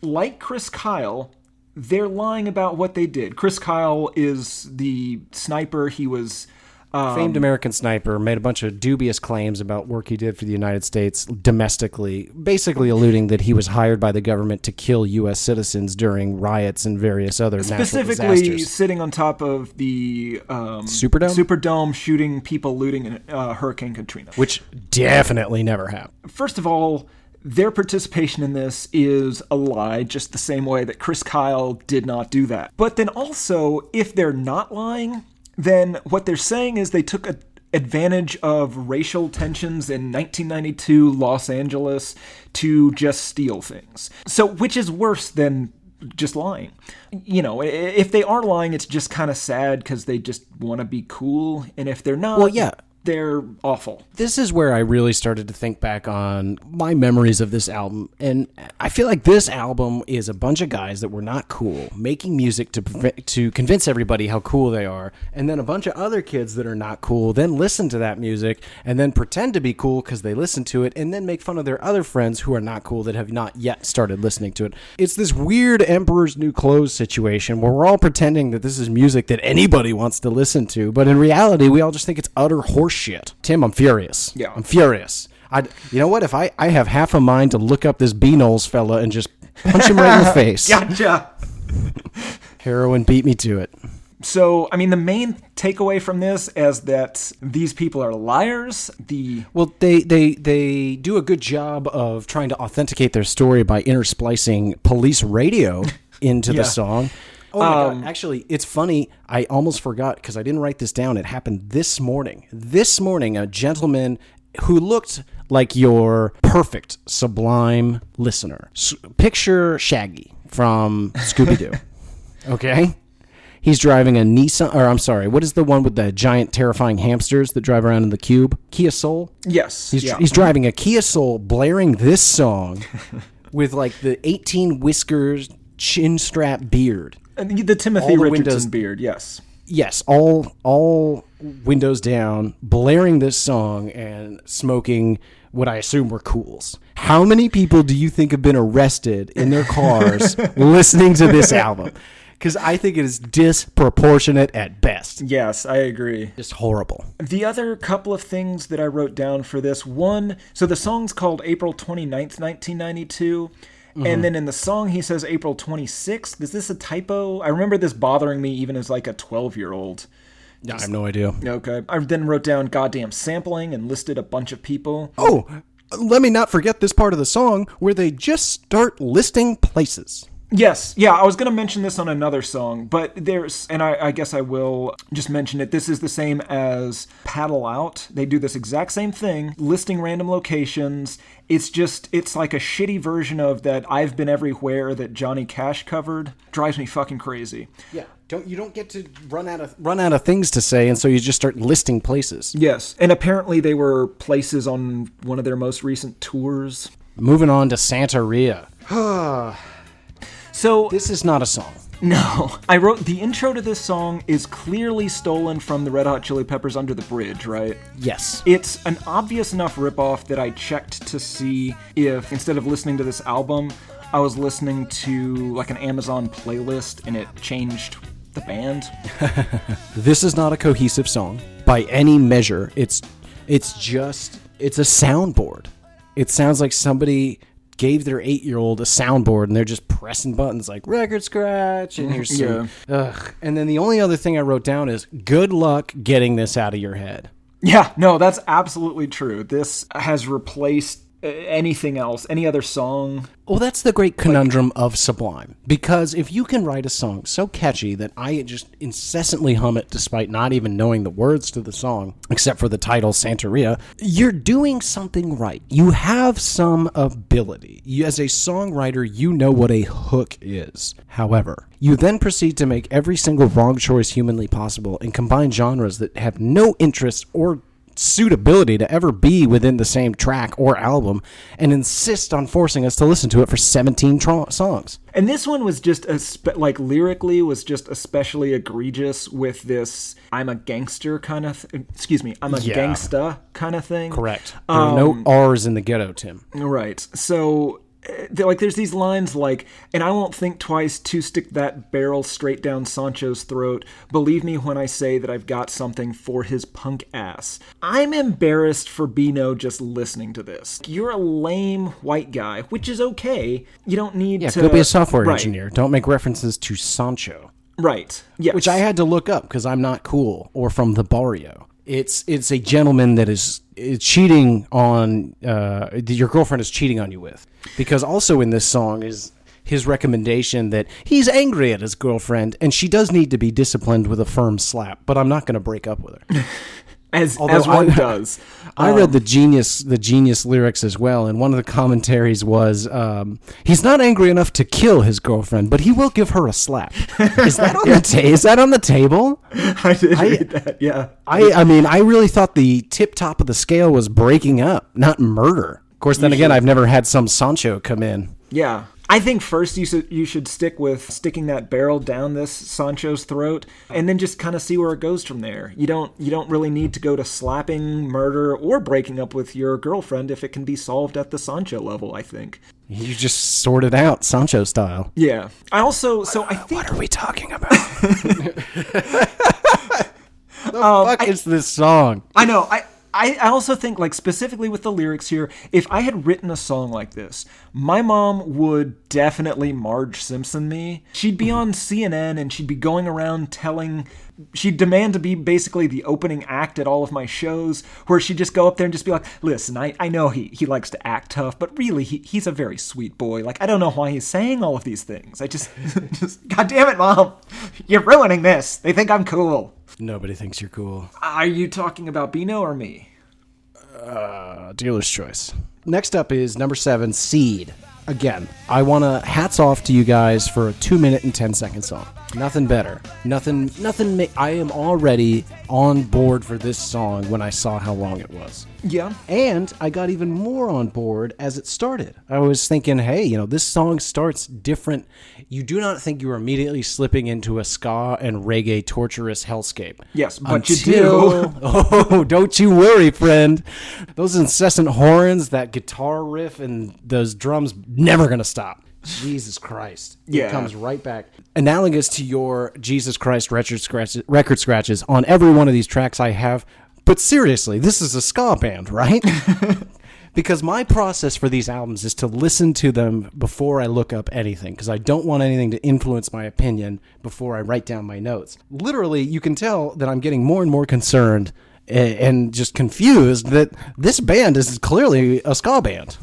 like Chris Kyle, they're lying about what they did. Chris Kyle is the sniper. He was... famed American sniper, made a bunch of dubious claims about work he did for the United States domestically, basically alluding that he was hired by the government to kill U.S. citizens during riots and various other natural disasters. Specifically sitting on top of the Superdome, shooting people looting in Hurricane Katrina. Which definitely never happened. First of all, their participation in this is a lie, just the same way that Chris Kyle did not do that. But then also, if they're not lying... then what they're saying is they took advantage of racial tensions in 1992 Los Angeles to just steal things. So, which is worse than just lying. If they are lying, it's just kind of sad because they just want to be cool. And if they're not... well, yeah. They're awful. This is where I really started to think back on my memories of this album. And I feel like this album is a bunch of guys that were not cool, making music to convince everybody how cool they are. And then a bunch of other kids that are not cool then listen to that music and then pretend to be cool because they listen to it and then make fun of their other friends who are not cool that have not yet started listening to it. It's this weird Emperor's New Clothes situation where we're all pretending that this is music that anybody wants to listen to. But in reality, we all just think it's utter horse horseshit. Tim, I'm furious. Yeah. I'm furious. You know what? If I have half a mind to look up this B. Knowles fella and just punch him right in the face. Gotcha. Heroin beat me to it. So, I mean, the main takeaway from this is that these people are liars. Well, they do a good job of trying to authenticate their story by intersplicing police radio into the song. Oh my God. Actually, it's funny. I almost forgot because I didn't write this down. It happened this morning. This morning, a gentleman who looked like your perfect Sublime listener. Picture Shaggy from Scooby-Doo. Okay? He's driving a Nissan, or I'm sorry, what is the one with the giant terrifying hamsters that drive around in the cube? Kia Soul? Yes. He's driving a Kia Soul, blaring this song with like the 18 whiskers, chin strap beard. The Timothy Richardson beard, yes. Yes, all windows down, blaring this song and smoking what I assume were Cools. How many people do you think have been arrested in their cars listening to this album? Because I think it is disproportionate at best. Yes, I agree. Just horrible. The other couple of things that I wrote down for this, one, so the song's called April 29th, 1992. And then in the song, he says April 26th. Is this a typo? I remember this bothering me even as like a 12-year-old. I have no idea. Okay. I then wrote down goddamn sampling and listed a bunch of people. Oh, let me not forget this part of the song where they just start listing places. Yes, yeah, I was going to mention this on another song, but and I guess I will just mention it. This is the same as Paddle Out. They do this exact same thing, listing random locations. It's like a shitty version of that I've Been Everywhere that Johnny Cash covered. Drives me fucking crazy. Yeah, you don't get to run out of things to say, and so you just start listing places. Yes, and apparently they were places on one of their most recent tours. Moving on to Santeria. So this is not a song. No. I wrote the intro to this song is clearly stolen from the Red Hot Chili Peppers' Under the Bridge, right? Yes. It's an obvious enough ripoff that I checked to see if, instead of listening to this album, I was listening to like an Amazon playlist and it changed the band. This is not a cohesive song by any measure. It's a soundboard. It sounds like somebody gave their 8-year-old a soundboard and they're just pressing buttons like record scratch and you're so And then the only other thing I wrote down is good luck getting this out of your head. Yeah, no, that's absolutely true. This has replaced anything else, any other song. Well, that's the great conundrum of Sublime. Because if you can write a song so catchy that I just incessantly hum it despite not even knowing the words to the song, except for the title, Santeria, you're doing something right. You have some ability. As a songwriter, you know what a hook is. However, you then proceed to make every single wrong choice humanly possible and combine genres that have no interest or suitability to ever be within the same track or album and insist on forcing us to listen to it for 17 songs. And this one was just lyrically was just especially egregious with this I'm a gangster kind of gangsta kind of thing. Correct. There are no R's in the ghetto, Tim. Right. So there's these lines like, and I won't think twice to stick that barrel straight down Sancho's throat. Believe me when I say that I've got something for his punk ass. I'm embarrassed for Bino just listening to this. You're a lame white guy, which is okay. You don't need to... go be a software engineer. Don't make references to Sancho. Right. Yes. Which I had to look up because I'm not cool or from the barrio. It's a gentleman that is cheating on your girlfriend is cheating on you with, because also in this song is his recommendation that he's angry at his girlfriend and she does need to be disciplined with a firm slap, but I'm not going to break up with her. As one does. I read the genius lyrics as well, and one of the commentaries was, he's not angry enough to kill his girlfriend, but he will give her a slap. Is that on the table? I did read that, yeah. I mean, I really thought the tip top of the scale was breaking up, not murder. Of course, then again, I've never had some Sancho come in. Yeah. I think first you should stick with sticking that barrel down this Sancho's throat, and then just kind of see where it goes from there. You don't really need to go to slapping, murder, or breaking up with your girlfriend if it can be solved at the Sancho level, I think. You just sort it out, Sancho style. Yeah. I think... What are we talking about? fuck is this song? I know. I also think, like, specifically with the lyrics here, if I had written a song like this, my mom would definitely Marge Simpson me. She'd be on CNN and she'd be going around she'd demand to be basically the opening act at all of my shows, where she'd just go up there and just be like, listen, I know he likes to act tough, but really he's a very sweet boy. Like, I don't know why he's saying all of these things. I just God damn it, Mom, you're ruining this. They think I'm cool. Nobody thinks you're cool. Are you talking about Bino or me? Dealer's choice. Next up is number 7, Seed. Again, I want to hats off to you guys for a 2-minute and 10-second song. Nothing better. I am already on board for this song when I saw how long it was. Yeah. And I got even more on board as it started. I was thinking, hey, this song starts different. You do not think you are immediately slipping into a ska and reggae torturous hellscape. Yes, but you do. Oh, don't you worry, friend. Those incessant horns, that guitar riff, and those drums never going to stop. Jesus Christ. Yeah. It comes right back. Analogous to your Jesus Christ record scratches on every one of these tracks I have. But seriously, this is a ska band, right? Because my process for these albums is to listen to them before I look up anything, because I don't want anything to influence my opinion before I write down my notes. Literally, you can tell that I'm getting more and more concerned and just confused that this band is clearly a ska band.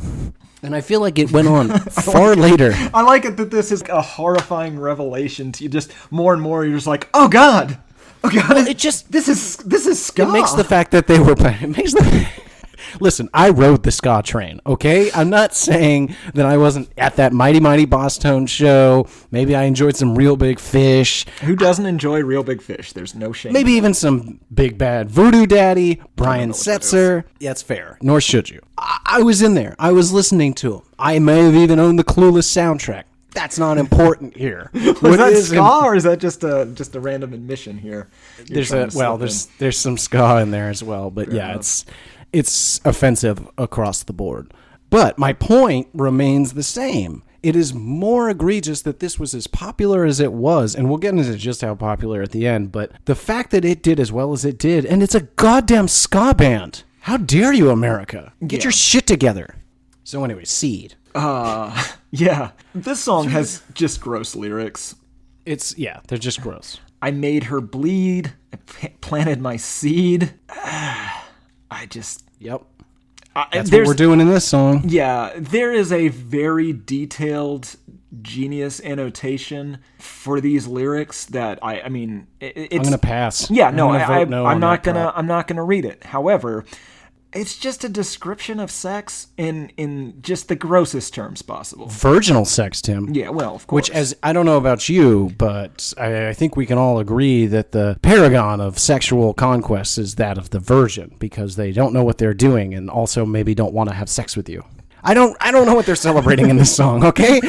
And I feel like it went on far later. I like it that this is a horrifying revelation to you. Just more and more, you're just like, oh God. Oh God. Well, this is ska. It makes the fact that they were playing, listen, I rode the ska train, okay? I'm not saying that I wasn't at that Mighty Mighty Boss Tone show. Maybe I enjoyed some Real Big Fish. Who doesn't enjoy Real Big Fish? There's no shame. Maybe even some Big Bad Voodoo Daddy, Brian Setzer. Yeah, it's fair. Nor should you. I was in there. I was listening to him. I may have even owned the Clueless soundtrack. That's not important here. Was that ska, or is that just a random admission here? There's some ska in there as well, but yeah, it's offensive across the board. But my point remains the same. It is more egregious that this was as popular as it was, and we'll get into just how popular at the end, but the fact that it did as well as it did, and it's a goddamn ska band. How dare you, America? Get your shit together. So anyway, Seed. Yeah. This song has just gross lyrics. They're just gross. I made her bleed. I planted my seed. Yep. That's what we're doing in this song. Yeah, there is a very detailed genius annotation for these lyrics that I'm gonna pass. Yeah, I'm not gonna read it. However, it's just a description of sex in just the grossest terms possible. Virginal sex, Tim. Yeah, well, of course. Which, as I don't know about you, but I think we can all agree that the paragon of sexual conquest is that of the virgin, because they don't know what they're doing and also maybe don't want to have sex with you. I don't know what they're celebrating in this song, okay?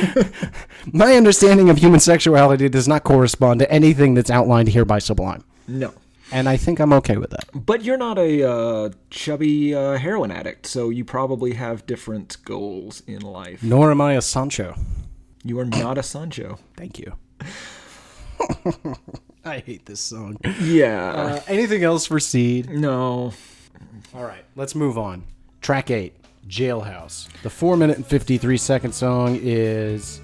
My understanding of human sexuality does not correspond to anything that's outlined here by Sublime. No. And I think I'm okay with that. But you're not a chubby heroin addict, so you probably have different goals in life. Nor am I a Sancho. You are not a Sancho. Thank you. I hate this song. Yeah. Anything else for Seed? No. All right, let's move on. Track 8, Jailhouse. The 4-minute and 53-second song is...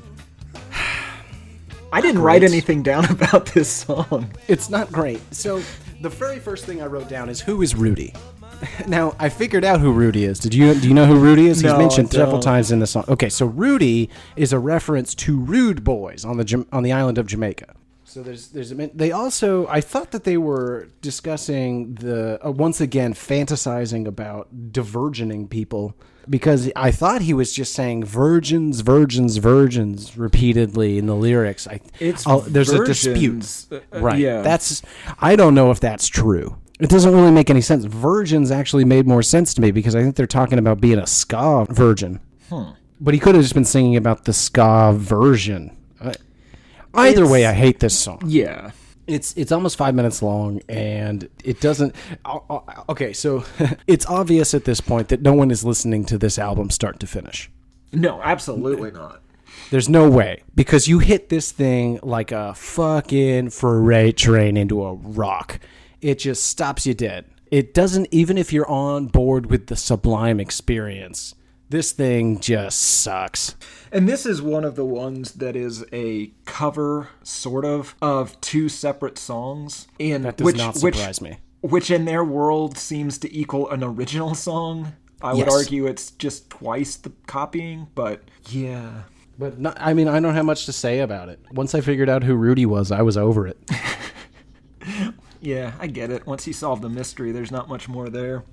I didn't write anything down about this song. It's not great. So the very first thing I wrote down is, who is Rudy? Now, I figured out who Rudy is. Do you know who Rudy is? He's mentioned several times in the song. Okay, so Rudy is a reference to rude boys on the island of Jamaica. So they also, I thought that they were discussing once again fantasizing about divergening people, because I thought he was just saying virgins, virgins, virgins repeatedly in the lyrics. There's a dispute. Right. Yeah. I don't know if that's true. It doesn't really make any sense. Virgins actually made more sense to me, because I think they're talking about being a ska virgin. But he could have just been singing about the ska version. Either way, I hate this song. Yeah. It's almost 5 minutes long, and it doesn't... Okay, so it's obvious at this point that no one is listening to this album start to finish. No, absolutely not. There's no way, because you hit this thing like a fucking freight train into a rock. it just stops you dead. It doesn't, even if you're on board with the Sublime experience, this thing just sucks. And this is one of the ones that is a cover, sort of two separate songs. And that does not surprise me. Which in their world seems to equal an original song. I would argue it's just twice the copying, but yeah. But I don't have much to say about it. Once I figured out who Rudy was, I was over it. Yeah, I get it. Once you solve the mystery, there's not much more there.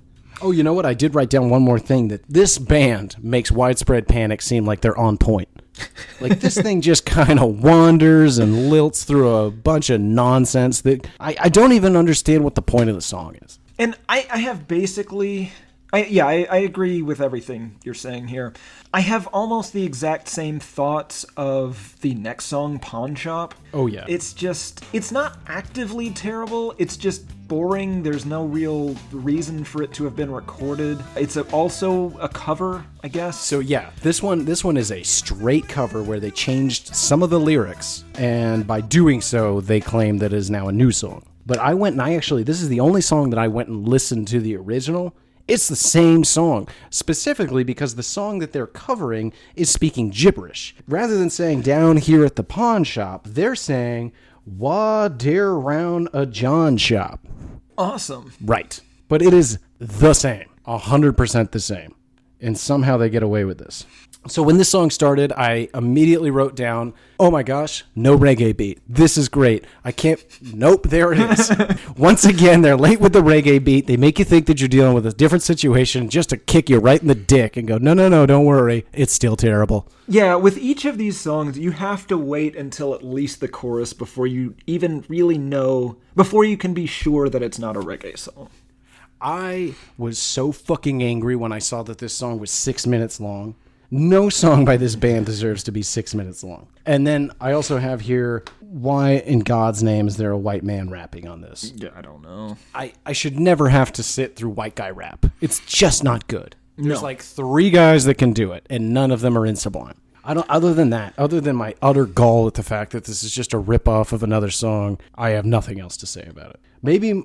Oh, you know what? I did write down one more thing, that this band makes Widespread Panic seem like they're on point. Like, this thing just kind of wanders and lilts through a bunch of nonsense that I don't even understand what the point of the song is. And I have basically... I agree with everything you're saying here. I have almost the exact same thoughts of the next song, Pawn Shop. Oh, yeah. It's not actively terrible. It's just boring. There's no real reason for it to have been recorded. It's also a cover, I guess. So, yeah, this one is a straight cover where they changed some of the lyrics, and by doing so, they claim that it is now a new song. But I went and this is the only song that I went and listened to the original. It's the same song, specifically because the song that they're covering is speaking gibberish. Rather than saying down here at the pawn shop, they're saying wah dare round a John shop. Awesome. Right. But it is the same, 100% the same. And somehow they get away with this. So when this song started, I immediately wrote down, oh my gosh, no reggae beat. This is great. Nope, there it is. Once again, they're late with the reggae beat. They make you think that you're dealing with a different situation just to kick you right in the dick and go, no, don't worry. It's still terrible. Yeah, with each of these songs, you have to wait until at least the chorus before you even really know, before you can be sure that it's not a reggae song. I was so fucking angry when I saw that this song was 6 minutes long. No song by this band deserves to be 6 minutes long. And then I also have here, why in God's name is there a white man rapping on this? Yeah, I don't know. I should never have to sit through white guy rap. It's just not good. There's No. like 3 guys that can do it, and none of them are in Sublime. Other than my utter gall at the fact that this is just a ripoff of another song, I have nothing else to say about it. Maybe...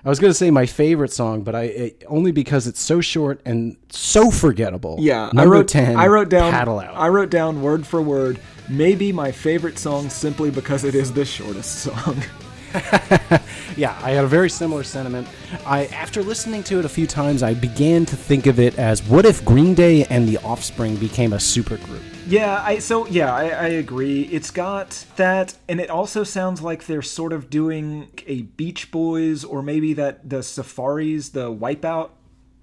I was going to say my favorite song, but only because it's so short and so forgettable. Yeah, Number 10, I wrote down Paddle Out. I wrote down word for word, maybe my favorite song simply because it is the shortest song. Yeah, I had a very similar sentiment. After listening to it a few times, I began to think of it as, what if Green Day and The Offspring became a supergroup? Yeah, I agree. It's got that, and it also sounds like they're sort of doing a Beach Boys, or maybe the Safaris, the Wipeout.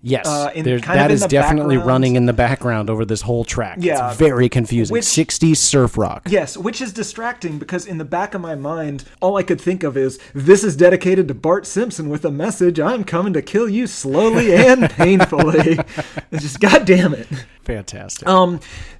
Yes, that is definitely running in the background over this whole track. Yeah. It's very confusing. 60s surf rock. Yes, which is distracting because in the back of my mind, all I could think of is, this is dedicated to Bart Simpson with a message, I'm coming to kill you slowly and painfully. It's just, God damn it. Fantastic.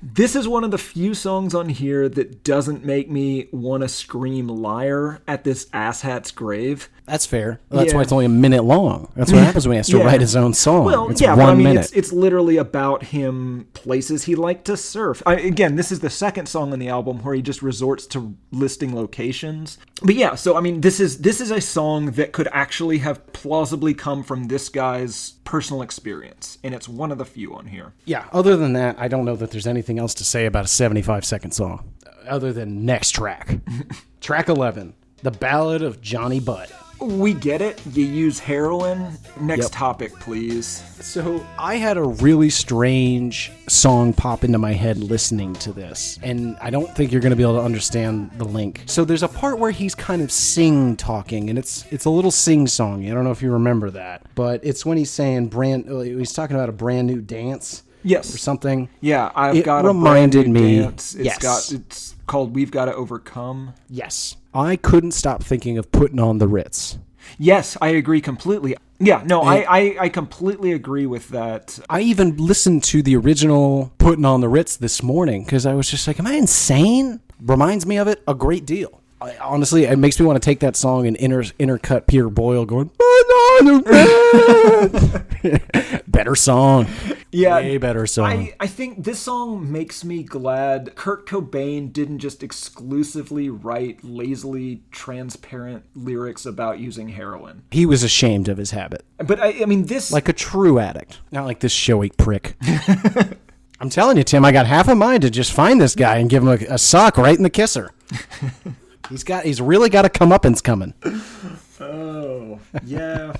This is one of the few songs on here that doesn't make me want to scream liar at this asshat's grave. That's fair. That's why it's only a minute long. That's what happens when he has to write his own song. Well, it's yeah, 1 minute. It's literally about him, places he liked to surf. Again, this is the second song on the album where he just resorts to listing locations. But yeah, so this is a song that could actually have plausibly come from this guy's personal experience, and it's one of the few on here. Yeah, other than that, I don't know that there's anything else to say about a 75-second song, other than next track. Track 11, The Ballad of Johnny Butt. We get it. You use heroin. Next topic, please. So I had a really strange song pop into my head listening to this, and I don't think you're going to be able to understand the link. So there's a part where he's kind of sing-talking, and it's a little sing-songy. I don't know if you remember that, but it's when he's saying he's talking about a brand new dance. Yes. Or something. Yeah, It reminded me. Dance. It's called We've Got to Overcome. Yes. I couldn't stop thinking of Putting on the Ritz. Yes, I agree completely. Yeah, no, I completely agree with that. I even listened to the original Putting on the Ritz this morning because I was just like, am I insane? Reminds me of it a great deal. Honestly, it makes me want to take that song and intercut Peter Boyle going, better song. Yeah, way better song. I think this song makes me glad Kurt Cobain didn't just exclusively write lazily transparent lyrics about using heroin. He was ashamed of his habit. But I mean, this... Like a true addict. Not like this showy prick. I'm telling you, Tim, I got half a mind to just find this guy and give him a sock right in the kisser. He's really got a comeuppance coming. Oh, yeah.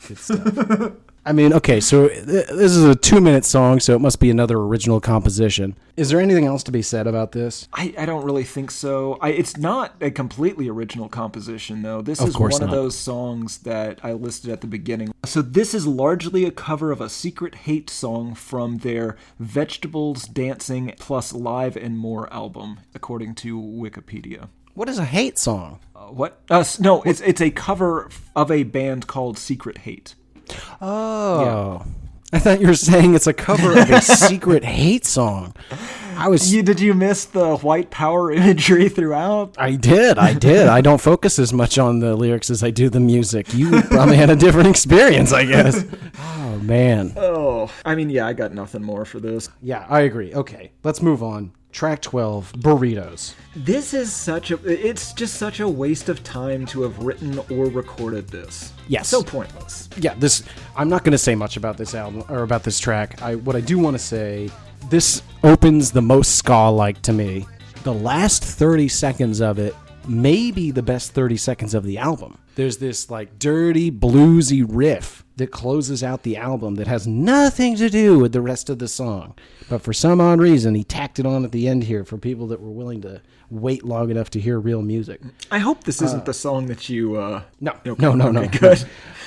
Good stuff. I mean, okay, so this is a 2-minute song, so it must be another original composition. Is there anything else to be said about this? I don't really think so. It's not a completely original composition, though. This is one of those songs that I listed at the beginning. So this is largely a cover of a Secret Hate song from their Vegetables, Dancing, plus Live and More album, according to Wikipedia. What is a hate song? What? No, it's a cover of a band called Secret Hate. Oh. Yeah. I thought you were saying it's a cover of a Secret Hate song. Did you miss the white power imagery throughout? I did. I don't focus as much on the lyrics as I do the music. You probably had a different experience, I guess. Oh, man. Oh. I mean, yeah, I got nothing more for this. Yeah, I agree. Okay, let's move on. Track 12, Burritos. This is it's just such a waste of time to have written or recorded this. Yes. So pointless. Yeah, I'm not going to say much about this album, or about this track. What I do want to say, this opens the most ska-like to me. The last 30 seconds of it may be the best 30 seconds of the album. There's this like dirty, bluesy riff that closes out the album that has nothing to do with the rest of the song. But for some odd reason, he tacked it on at the end here for people that were willing to wait long enough to hear real music. I hope this isn't the song that you... No. Good.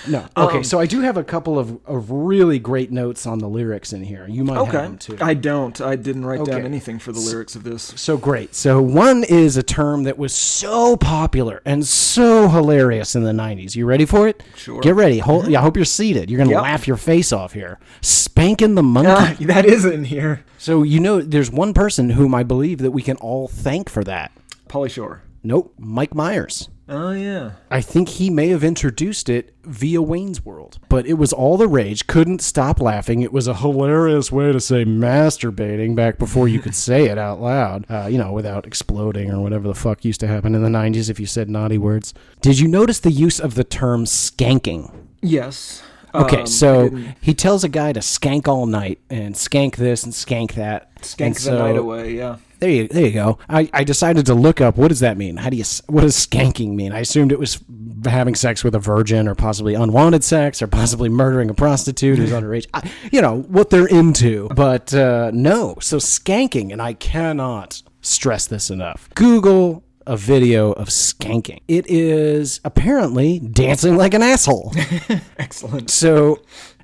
No. Okay, so I do have a couple of really great notes on the lyrics in here. You might have them too. I don't. I didn't write down anything for the lyrics of this. So great. So one is a term that was so popular and so hilarious in the 90s. You ready for it? Sure. Get ready. I hope you're seated. You're going to laugh your face off here. Spanking the monkey. That is in here. So there's one person whom I believe that we can all thank for that. Pauly Shore. Nope. Mike Myers. Oh, yeah. I think he may have introduced it via Wayne's World. But it was all the rage. Couldn't stop laughing. It was a hilarious way to say masturbating back before you could say it out loud. Without exploding or whatever the fuck used to happen in the 90s if you said naughty words. Did you notice the use of the term skanking? Yes. Okay, so he tells a guy to skank all night and skank this and skank that. Skank the night away, yeah. There you go. I decided to look up, what does that mean? What does skanking mean? I assumed it was having sex with a virgin or possibly unwanted sex or possibly murdering a prostitute who's underage. What they're into. But no. So skanking, and I cannot stress this enough. Google a video of skanking. It is apparently dancing like an asshole. Excellent. So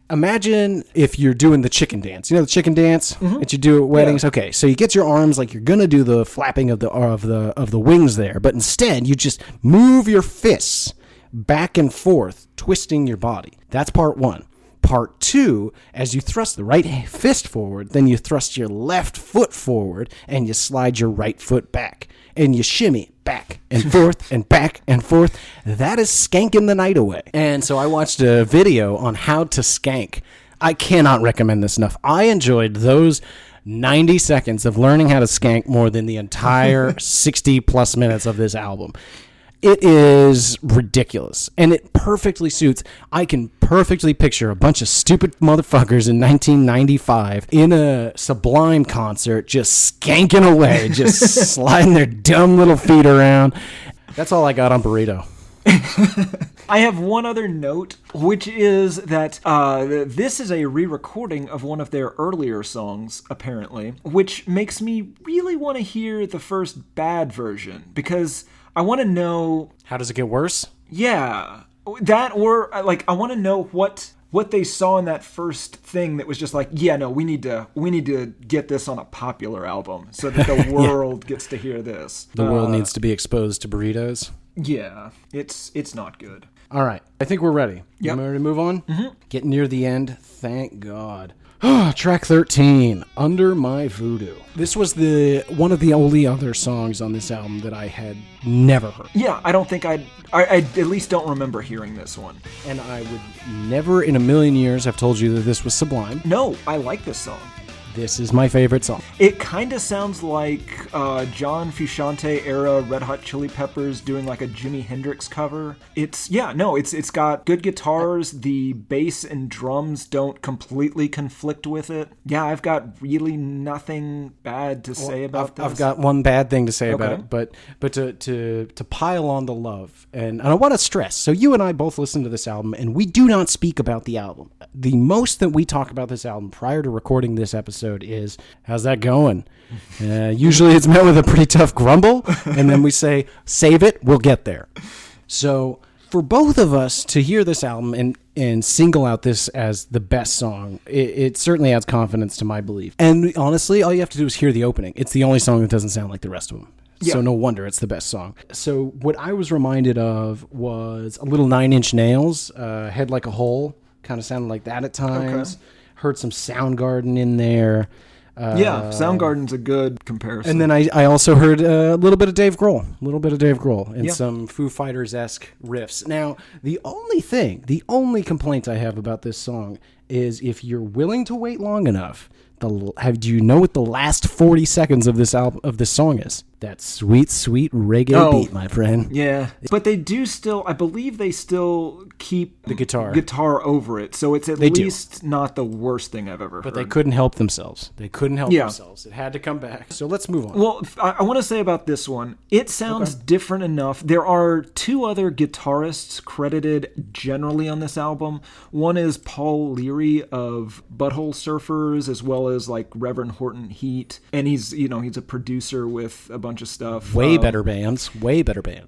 imagine if you're doing the chicken dance. You know the chicken dance that you do at weddings? Yeah. Okay, so you get your arms like you're going to do the flapping of the wings there, but instead you just move your fists back and forth, twisting your body. That's part one. Part two, as you thrust the right fist forward, then you thrust your left foot forward and you slide your right foot back. And you shimmy back and forth and back and forth. That is skanking the night away. And so I watched a video on how to skank. I cannot recommend this enough. I enjoyed those 90 seconds of learning how to skank more than the entire 60 plus minutes of this album. It is ridiculous, and it perfectly suits. I can perfectly picture a bunch of stupid motherfuckers in 1995 in a Sublime concert just skanking away, just sliding their dumb little feet around. That's all I got on Burrito. I have one other note, which is that this is a re-recording of one of their earlier songs, apparently, which makes me really want to hear the first bad version, because I want to know... How does it get worse? Yeah. That, or, like, I want to know what they saw in that first thing that was just like, yeah, no, we need to get this on a popular album so that the world gets to hear this. The world needs to be exposed to burritos. Yeah, it's not good. All right, I think we're ready. Yep. You ready to move on? Mm-hmm. Getting near the end, thank God. Track 13, Under My Voodoo. This was one of the only other songs on this album that I had never heard. Yeah, I don't think I at least don't remember hearing this one. And I would never in a million years have told you that this was Sublime. No, I like this song. This is my favorite song. It kind of sounds like John Frusciante era Red Hot Chili Peppers doing like a Jimi Hendrix cover. It's got good guitars. The bass and drums don't completely conflict with it. Yeah, I've got really nothing bad to say about this. I've got one bad thing to say about it, but to pile on the love, and I want to stress. So you and I both listened to this album, and we do not speak about the album. The most that we talk about this album prior to recording this episode is, how's that going? Usually it's met with a pretty tough grumble, and then we say, save it, we'll get there. So for both of us to hear this album and single out this as the best song, it certainly adds confidence to my belief. And honestly, all you have to do is hear the opening. It's the only song that doesn't sound like the rest of them. Yeah. So no wonder it's the best song. So what I was reminded of was a little 9 Inch Nails, Head Like a Hole, kind of sounded like that at times. Okay. Heard some Soundgarden in there. Soundgarden's a good comparison. And then I also heard a little bit of Dave Grohl, and some Foo Fighters-esque riffs. Now, the only complaint I have about this song is if you're willing to wait long enough, do you know what the last 40 seconds of this song is? That sweet, sweet reggae beat, my friend. Yeah. But they do still, I believe they still keep the guitar over it. So it's at least not the worst thing I've ever heard. But they couldn't help themselves. It had to come back. So let's move on. Well, I want to say about this one, it sounds different enough. There are 2 other guitarists credited generally on this album. One is Paul Leary of Butthole Surfers, as well as like Reverend Horton Heat. And he's a producer with a bunch of stuff. Way better bands.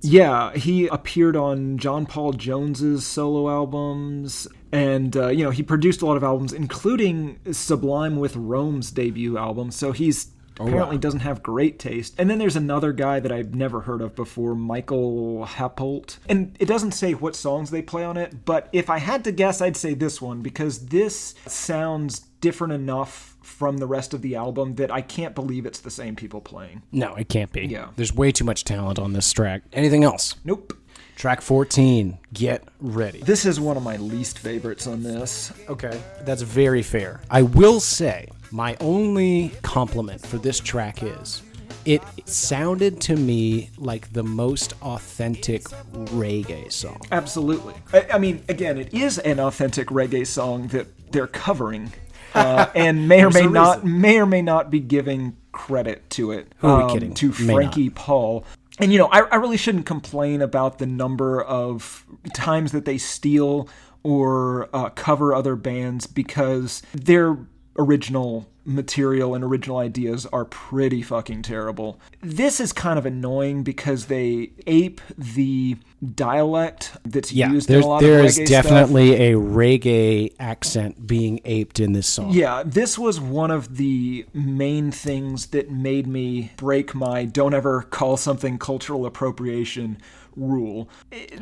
Yeah, he appeared on John Paul Jones's solo albums, and he produced a lot of albums, including Sublime with Rome's debut album. So he's apparently doesn't have great taste. And then there's another guy that I've never heard of before, Michael Happolt. And it doesn't say what songs they play on it, but if I had to guess, I'd say this one, because this sounds different enough from the rest of the album that I can't believe it's the same people playing. No, it can't be. Yeah. There's way too much talent on this track. Anything else? Nope. Track 14, Get Ready. This is one of my least favorites on this. Okay, that's very fair. I will say, my only compliment for this track is, it sounded to me like the most authentic reggae song. Absolutely. I mean, again, it is an authentic reggae song that they're covering. And may or may not be giving credit to it. Who are we kidding? To Frankie Paul. And I really shouldn't complain about the number of times that they steal or cover other bands, because their original material and original ideas are pretty fucking terrible. This is kind of annoying because they ape the dialect that's used in a lot of reggae stuff. There's definitely a reggae accent being aped in this song. Yeah, this was one of the main things that made me break my don't ever call something cultural appropriation rule.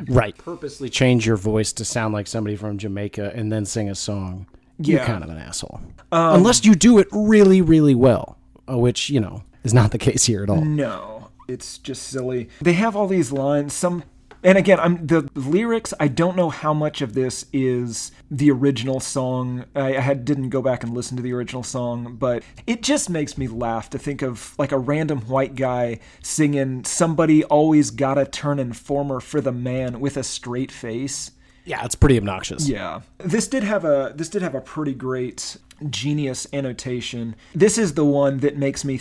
Right. Purposely change your voice to sound like somebody from Jamaica and then sing a song. You're kind of an asshole. Unless you do it really, really well, which, is not the case here at all. No, it's just silly. They have all these lines, and again, the lyrics, I don't know how much of this is the original song. I didn't go back and listen to the original song, but it just makes me laugh to think of like a random white guy singing, "Somebody always gotta turn informer for the man with a straight face." Yeah, it's pretty obnoxious. Yeah. This did have a pretty great Genius annotation. This is the one that makes me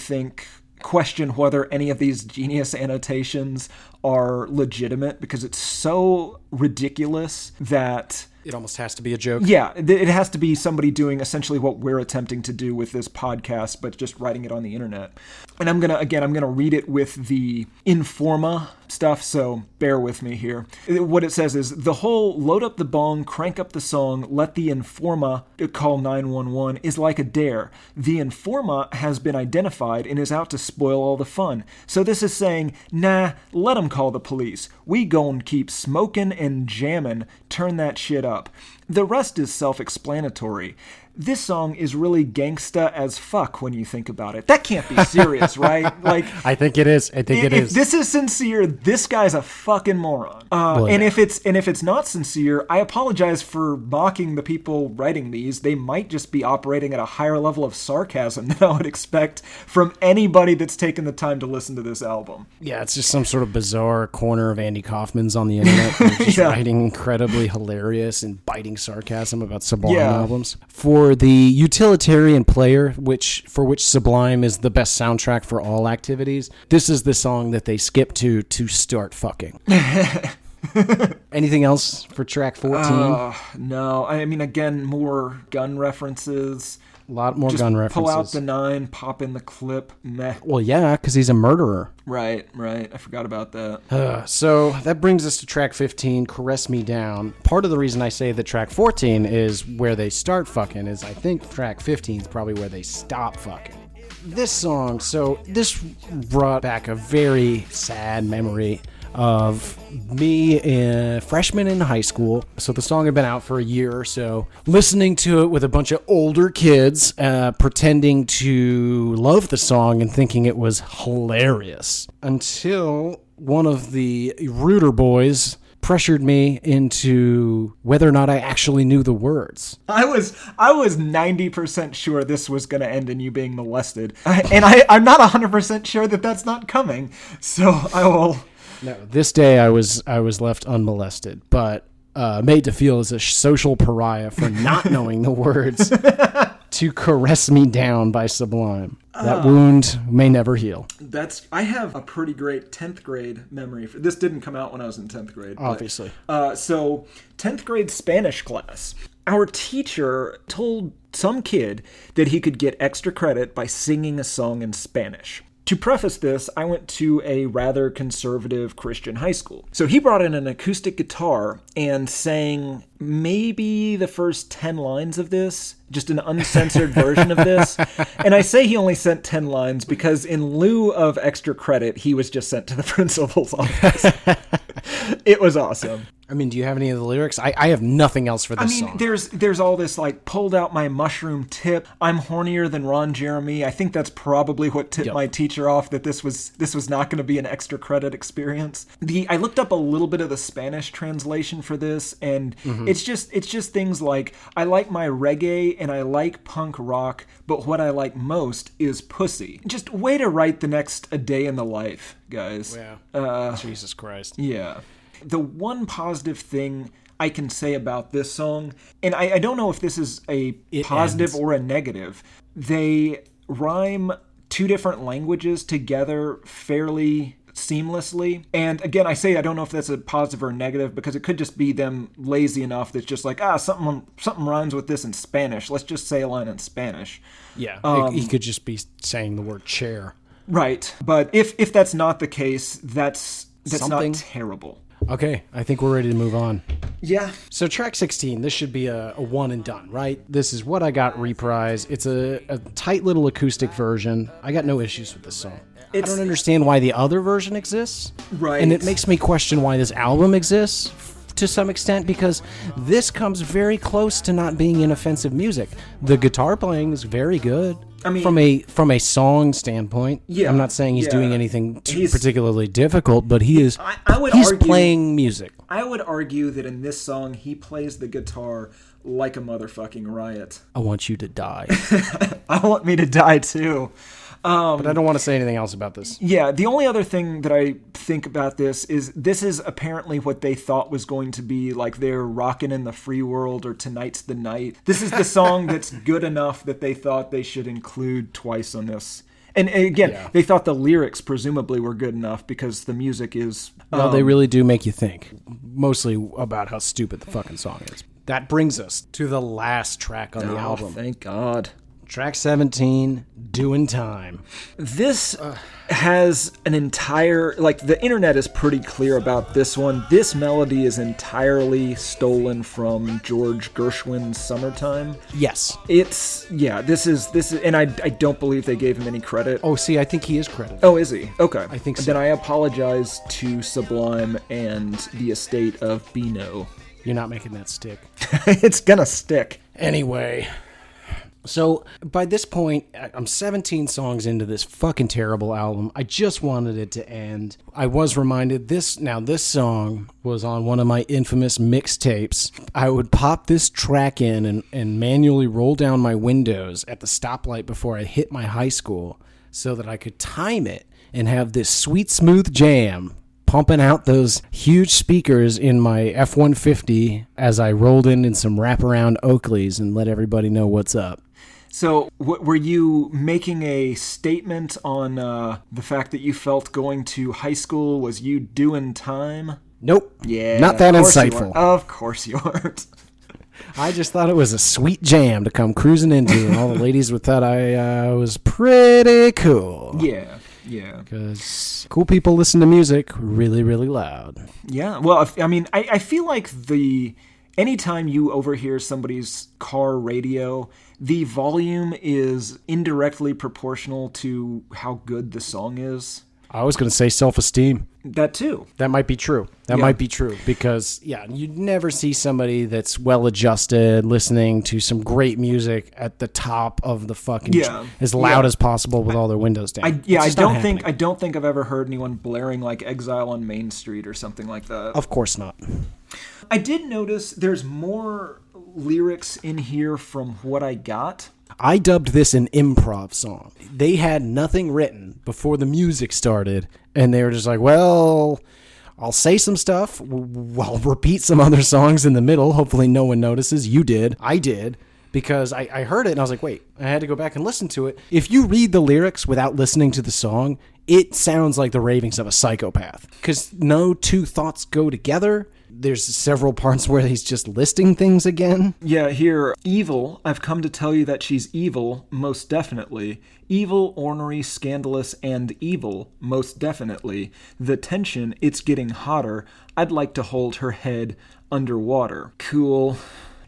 question whether any of these Genius annotations are legitimate, because it's so ridiculous that it almost has to be a joke. Yeah, it has to be somebody doing essentially what we're attempting to do with this podcast, but just writing it on the internet. And I'm gonna read it with the Informa stuff, so bear with me here. What it says is, the whole load up the bong, crank up the song, let the Informa call 911 is like a dare. The Informa has been identified and is out to spoil all the fun. So this is saying, nah, let them call the police. We gon' keep smoking and jamming, turn that shit up. The rest is self-explanatory. This song is really gangsta as fuck when you think about it. That can't be serious, right? Like, I think it is. If this is sincere, this guy's a fucking moron. And if it's not sincere, I apologize for mocking the people writing these. They might just be operating at a higher level of sarcasm than I would expect from anybody that's taken the time to listen to this album. Yeah, it's just some sort of bizarre corner of Andy Kaufman's on the internet just writing incredibly hilarious and biting sarcasm about Sublime albums. For the utilitarian player, for which Sublime is the best soundtrack for all activities, this is the song that they skip to start fucking. Anything else for track 14? No. I mean, again, more gun references. A lot more gun references. Pull out the 9, pop in the clip. Meh. Well, yeah, because he's a murderer. Right. I forgot about that. So that brings us to track 15, Caress Me Down. Part of the reason I say that track 14 is where they start fucking is I think track 15 is probably where they stop fucking. This song, this brought back a very sad memory of me, a freshman in high school. So the song had been out for a year or so, listening to it with a bunch of older kids, pretending to love the song and thinking it was hilarious, until one of the ruder boys pressured me into whether or not I actually knew the words. I was 90% sure this was going to end in you being molested, and I'm not 100% sure that that's not coming, so I will... No, this day I was left unmolested, but made to feel as a social pariah for not knowing the words to Caress Me Down by Sublime. That wound may never heal. I have a pretty great 10th grade memory. This didn't come out when I was in 10th grade. Obviously. So 10th grade Spanish class. Our teacher told some kid that he could get extra credit by singing a song in Spanish. To preface this, I went to a rather conservative Christian high school. So he brought in an acoustic guitar and sang maybe the first 10 lines of this, just an uncensored version of this. And I say he only sent 10 lines because in lieu of extra credit, he was just sent to the principal's office. It was awesome. I mean, do you have any of the lyrics? I have nothing else for this song. There's all this, like, pulled out my mushroom tip. I'm hornier than Ron Jeremy. I think that's probably what tipped my teacher off that this was not going to be an extra credit experience. I looked up a little bit of the Spanish translation for this, and it's just things like, I like my reggae and I like punk rock, but what I like most is pussy. Just way to write the next A Day in the Life, guys. Yeah. Jesus Christ. Yeah. The one positive thing I can say about this song, and I don't know if this is a positive or a negative, they rhyme two different languages together fairly seamlessly. And again, I say I don't know if that's a positive or a negative because it could just be them lazy enough that's just like, something rhymes with this in Spanish. Let's just say a line in Spanish. Yeah, he could just be saying the word chair. Right. But if that's not the case, that's not terrible. Okay, I think we're ready to move on. Yeah. So track 16, this should be a one and done, right? This is What I Got Reprise. It's a tight little acoustic version. I got no issues with this song. I don't understand why the other version exists. Right. And it makes me question why this album exists to some extent, because this comes very close to not being inoffensive music. The guitar playing is very good. I mean, from a song standpoint, I'm not saying he's doing anything particularly difficult, but he's playing music. I would argue that in this song, he plays the guitar like a motherfucking riot. I want you to die. I want me to die too. But I don't want to say anything else about this. Yeah, the only other thing that I think about this is apparently what they thought was going to be like their Rockin' in the Free World or Tonight's the Night. This is the song that's good enough that they thought they should include twice on this. And again, they thought the lyrics presumably were good enough because the music is... Well, they really do make you think, mostly about how stupid the fucking song is. That brings us to the last track on the album. Thank God. Track 17, Doing Time. This has an entire... Like, the internet is pretty clear about this one. This melody is entirely stolen from George Gershwin's Summertime. Yes. This is... And I don't believe they gave him any credit. Oh, see, I think he is credited. Oh, is he? Okay. I think so. Then I apologize to Sublime and the estate of Beano. You're not making that stick. It's gonna stick. Anyway, so by this point, I'm 17 songs into this fucking terrible album. I just wanted it to end. I was reminded this song was on one of my infamous mixtapes. I would pop this track in and manually roll down my windows at the stoplight before I hit my high school so that I could time it and have this sweet, smooth jam pumping out those huge speakers in my F-150 as I rolled in some wraparound Oakleys and let everybody know what's up. So, were you making a statement on the fact that you felt going to high school was you doing time? Nope. Yeah. Not that insightful. Of course you aren't. I just thought it was a sweet jam to come cruising into, and all the ladies would thought I was pretty cool. Yeah. Yeah. Because cool people listen to music really, really loud. Yeah. Well, I feel like anytime you overhear somebody's car radio, the volume is indirectly proportional to how good the song is. I was going to say self-esteem. That too. That might be true. That might be true because, you'd never see somebody that's well-adjusted listening to some great music at the top of the fucking as loud as possible with all their windows down. I don't think I've ever heard anyone blaring like Exile on Main Street or something like that. Of course not. I did notice there's more lyrics in here from what I got. I dubbed this an improv song. They had nothing written before the music started, and they were just like, well, I'll say some stuff. I'll repeat some other songs in the middle. Hopefully no one notices. You did. I did. Because I heard it, and I was like, wait, I had to go back and listen to it. If you read the lyrics without listening to the song, it sounds like the ravings of a psychopath. Because no two thoughts go together. There's several parts where he's just listing things again. Yeah, here, evil. I've come to tell you that she's evil, most definitely. Evil, ornery, scandalous, and evil, most definitely. The tension, it's getting hotter. I'd like to hold her head underwater. Cool.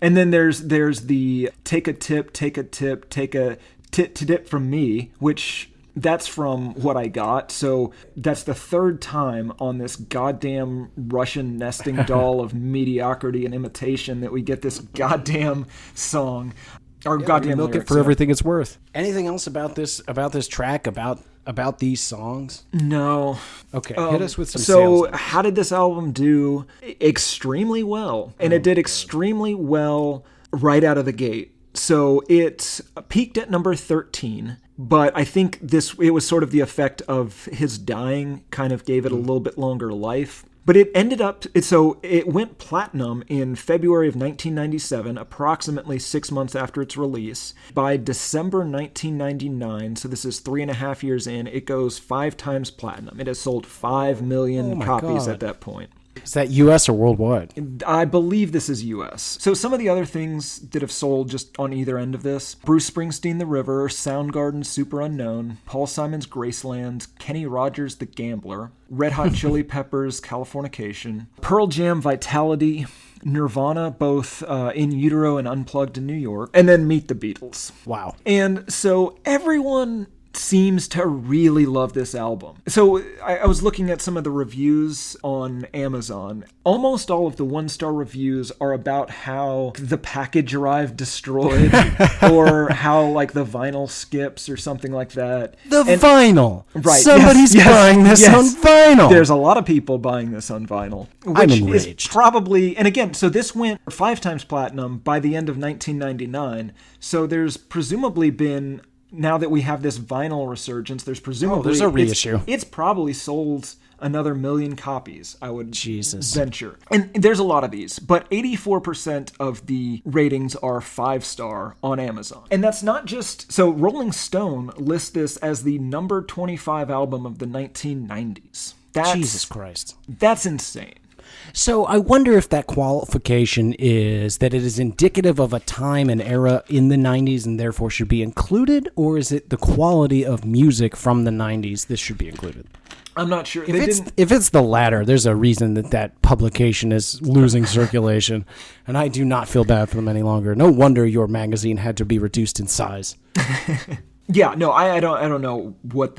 And then there's the take a tip, take a tip, take a tit from me, which... that's from what I got. So that's the third time on this goddamn Russian nesting doll of mediocrity and imitation that we get this goddamn song. Or goddamn milk lyrics, it for everything it's worth. Anything else about this track, about these songs? No. Okay, hit us with some So sales. how did this album do? Extremely well. And it did extremely well right out of the gate. So it peaked at number 13. But I think it was sort of the effect of his dying kind of gave it a little bit longer life. But it it went platinum in February of 1997, approximately 6 months after its release. By December 1999, so this is 3.5 years in, it goes 5 times platinum. It has sold 5 million copies at that point. Is that U.S. or worldwide? I believe this is U.S. So some of the other things that have sold just on either end of this: Bruce Springsteen, The River, Soundgarden, Super Unknown, Paul Simon's Graceland, Kenny Rogers, The Gambler, Red Hot Chili Peppers, Californication, Pearl Jam, Vitality, Nirvana, both In Utero and Unplugged in New York, and then Meet the Beatles. Wow. And so everyone seems to really love this album. So I was looking at some of the reviews on Amazon. Almost all of the 1-star reviews are about how the package arrived destroyed or how like the vinyl skips or something like that. Vinyl! Right. Somebody's buying this on vinyl! There's a lot of people buying this on vinyl. Which I'm enraged. is probably, and again, so this went 5 times platinum by the end of 1999. So there's presumably been... now that we have this vinyl resurgence, there's presumably... there's a reissue. It's probably sold another 1 million copies, I would Jesus. venture. And there's a lot of these, but 84% of the ratings are 5-star on Amazon. And that's not just... so Rolling Stone lists this as the number 25 album of the 1990s. Jesus Christ. That's insane. So I wonder if that qualification is that it is indicative of a time and era in the 90s and therefore should be included, or is it the quality of music from the 90s this should be included? I'm not sure. If it's the latter, there's a reason that publication is losing circulation, and I do not feel bad for them any longer. No wonder your magazine had to be reduced in size. Yeah, no, I don't know what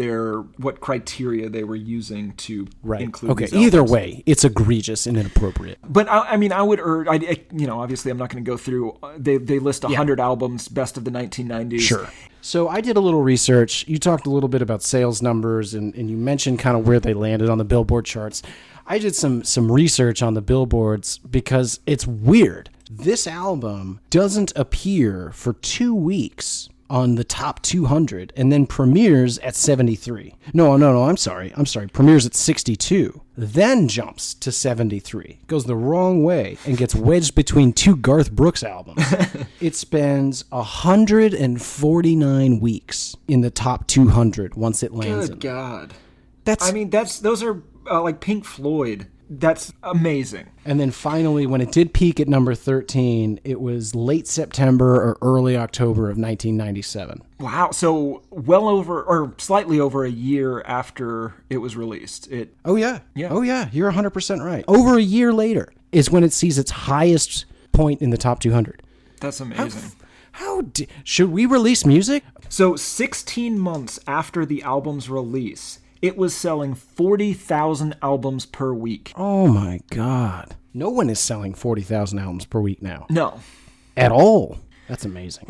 criteria they were using to include. Okay, these either albums. way, it's egregious and inappropriate. But I mean, I would urge. Obviously, I'm not going to go through. They list 100 albums, best of the 1990s. Sure. So I did a little research. You talked a little bit about sales numbers, and you mentioned kind of where they landed on the Billboard charts. I did some research on the Billboards because it's weird. This album doesn't appear for 2 weeks on the top 200 and then premieres at 73. No, I'm sorry. Premieres at 62, then jumps to 73. Goes the wrong way and gets wedged between two Garth Brooks albums. It spends 149 weeks in the top 200 once it lands. Good God. That's those are like Pink Floyd. That's amazing. And then finally, when it did peak at number 13, it was late September or early October of 1997. Wow. So well over, or slightly over a year after it was released. Oh, yeah. You're 100% right. Over a year later is when it sees its highest point in the top 200. That's amazing. Should we release music? So 16 months after the album's release, it was selling 40,000 albums per week. Oh my God. No one is selling 40,000 albums per week now. No. At all. That's amazing.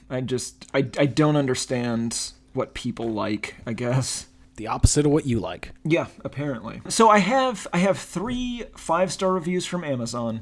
I don't understand what people like, I guess. The opposite of what you like. Yeah, apparently. So I have 3 5-star reviews from Amazon.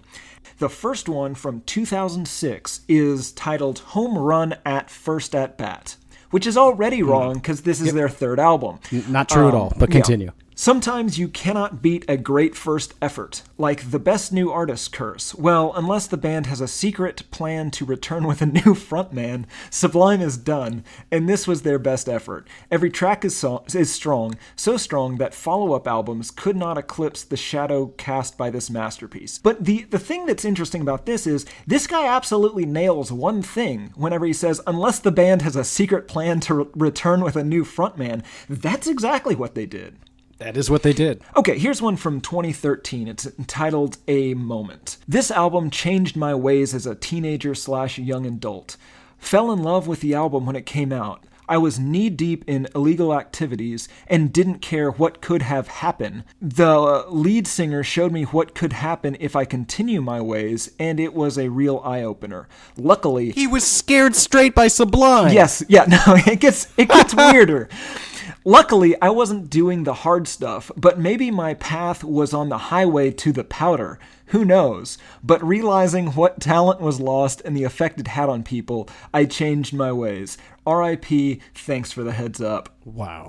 The first one from 2006 is titled Home Run at First at Bat, which is already wrong because this is their third album. Not true at all, but continue. Yeah. Sometimes you cannot beat a great first effort, like the best new artist curse. Well, unless the band has a secret plan to return with a new frontman, Sublime is done, and this was their best effort. Every track is strong, so strong that follow-up albums could not eclipse the shadow cast by this masterpiece. But the thing that's interesting about this is, this guy absolutely nails one thing whenever he says, unless the band has a secret plan to return with a new frontman. That's exactly what they did. That is what they did. Okay, here's one from 2013. It's entitled A Moment. This album changed my ways as a teenager/young adult. Fell in love with the album when it came out. I was knee-deep in illegal activities and didn't care what could have happened. The lead singer showed me what could happen if I continue my ways, and it was a real eye-opener. Luckily... He was scared straight by Sublime. Yes, yeah, no, it gets weirder. Luckily, I wasn't doing the hard stuff, but maybe my path was on the highway to the powder. Who knows? But realizing what talent was lost and the effect it had on people, I changed my ways. R.I.P. Thanks for the heads up. Wow.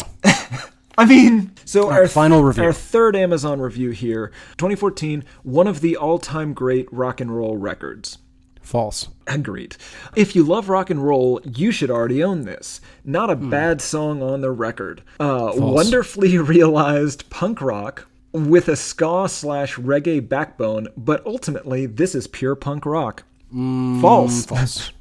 I mean, so our final review. Our third Amazon review here, 2014, one of the all-time great rock and roll records. False. Agreed. If you love rock and roll, you should already own this. Not a bad song on the record. Wonderfully realized punk rock with a ska/reggae backbone, but ultimately this is pure punk rock. False. False.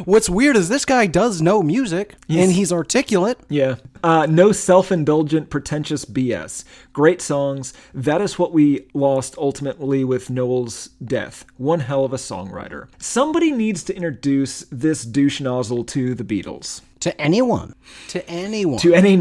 What's weird is this guy does know music, and he's articulate. Yeah. No self-indulgent, pretentious BS. Great songs. That is what we lost ultimately with Noel's death. One hell of a songwriter. Somebody needs to introduce this douche nozzle to the Beatles. To anyone. To anyone. To any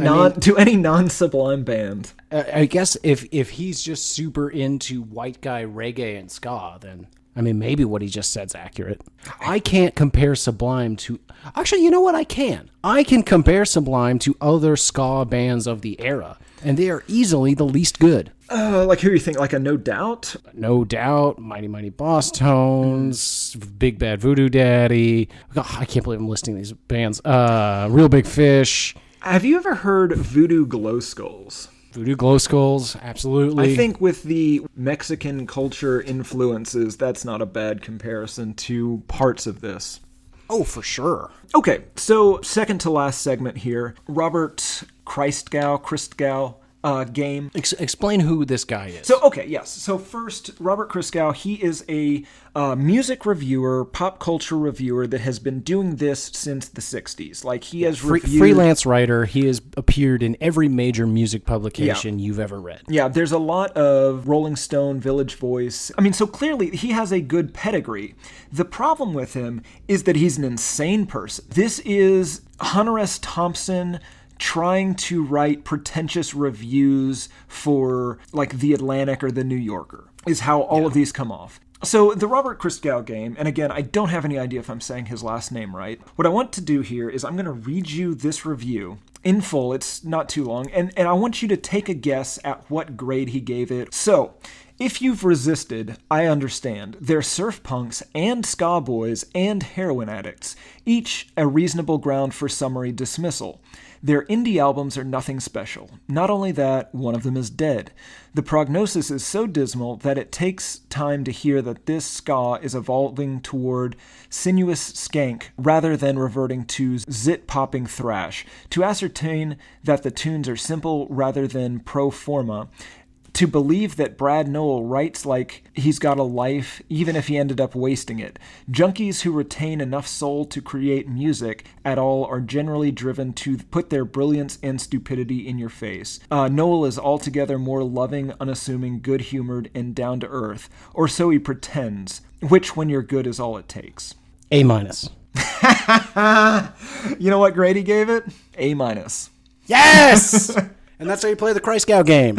non-Sublime band. I guess if he's just super into white guy reggae and ska, then... I mean, maybe what he just said's accurate. I can't compare Sublime to... Actually, you know what? I can. I can compare Sublime to other ska bands of the era, and they are easily the least good. Like who do you think? Like a No Doubt? No Doubt, Mighty Mighty Boss Tones, Big Bad Voodoo Daddy. God, I can't believe I'm listing these bands. Real Big Fish. Have you ever heard Voodoo Glow Skulls? Voodoo Glow Skulls, absolutely. I think with the Mexican culture influences, that's not a bad comparison to parts of this. Oh, for sure. Okay, so second to last segment here. Robert Christgau, game. Explain who this guy is. So, okay, yes. So first, Robert Christgau, he is a music reviewer, pop culture reviewer that has been doing this since the 60s. Like, he has reviewed... Freelance writer. He has appeared in every major music publication you've ever read. Yeah, there's a lot of Rolling Stone, Village Voice. I mean, so clearly, he has a good pedigree. The problem with him is that he's an insane person. This is Hunter S. Thompson trying to write pretentious reviews for, like, The Atlantic or The New Yorker, is how all of these come off. So the Robert Christgau game, and again, I don't have any idea if I'm saying his last name right. What I want to do here is I'm going to read you this review in full. It's not too long, and I want you to take a guess at what grade he gave it. So, if you've resisted, I understand. They're surf punks and ska boys and heroin addicts, each a reasonable ground for summary dismissal. Their indie albums are nothing special. Not only that, one of them is dead. The prognosis is so dismal that it takes time to hear that this ska is evolving toward sinuous skank rather than reverting to zit-popping thrash. To ascertain that the tunes are simple rather than pro forma, to believe that Brad Noel writes like he's got a life, even if he ended up wasting it. Junkies who retain enough soul to create music at all are generally driven to put their brilliance and stupidity in your face. Noel is altogether more loving, unassuming, good-humored, and down-to-earth, or so he pretends, which when you're good is all it takes. A-. You know what grade he gave it? A-. Yes! And that's how you play the Christgau game.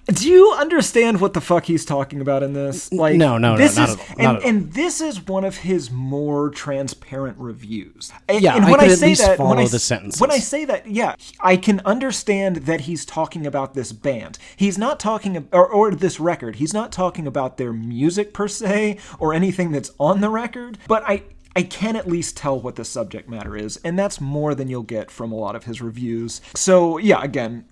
Do you understand what the fuck he's talking about in this? Like, no, not at all. And this is one of his more transparent reviews. And when I could say at least that, follow the sentences. When I say that, yeah, I can understand that he's talking about this band. He's not talking or this record. He's not talking about their music per se or anything that's on the record. But I can at least tell what the subject matter is, and that's more than you'll get from a lot of his reviews. So, yeah, again,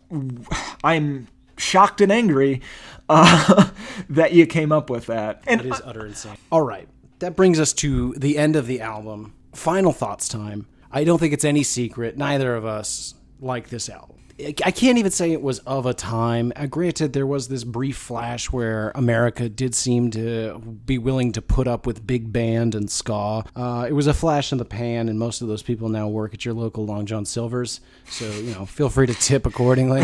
I'm shocked and angry that you came up with that. And it is utter insane. All right, that brings us to the end of the album. Final thoughts time. I don't think it's any secret. Neither of us like this album. I can't even say it was of a time. Granted, there was this brief flash where America did seem to be willing to put up with big band and ska. It was a flash in the pan, and most of those people now work at your local Long John Silver's. So, feel free to tip accordingly.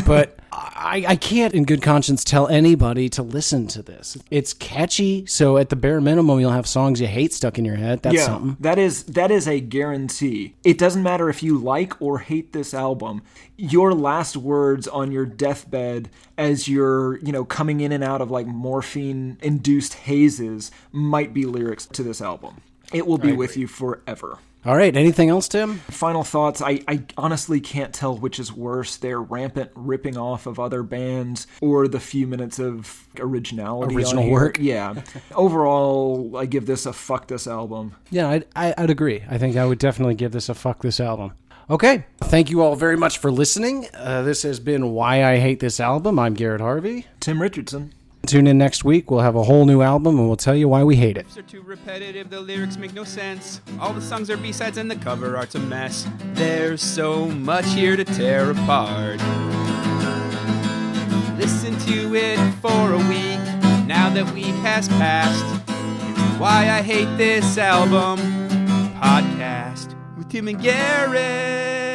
But I can't in good conscience tell anybody to listen to this. It's catchy, so at the bare minimum, you'll have songs you hate stuck in your head. That's something. That is a guarantee. It doesn't matter if you like or hate this album. Your last words on your deathbed as you're, coming in and out of like morphine-induced hazes might be lyrics to this album. It will be with you forever. All right. Anything else, Tim? Final thoughts. I honestly can't tell which is worse, their rampant ripping off of other bands or the few minutes of originality. Original work? Yeah. Overall, I give this a fuck this album. Yeah, I'd agree. I think I would definitely give this a fuck this album. Okay. Thank you all very much for listening. This has been Why I Hate This Album. I'm Garrett Harvey. Tim Richardson. Tune in next week. We'll have a whole new album, and we'll tell you why we hate it. Are too repetitive, the lyrics make no sense. All the songs are B-sides and the cover art's a mess. There's so much here to tear apart. Listen to it for a week, now that week has passed. It's Why I Hate This Album podcast with Tim and Garrett.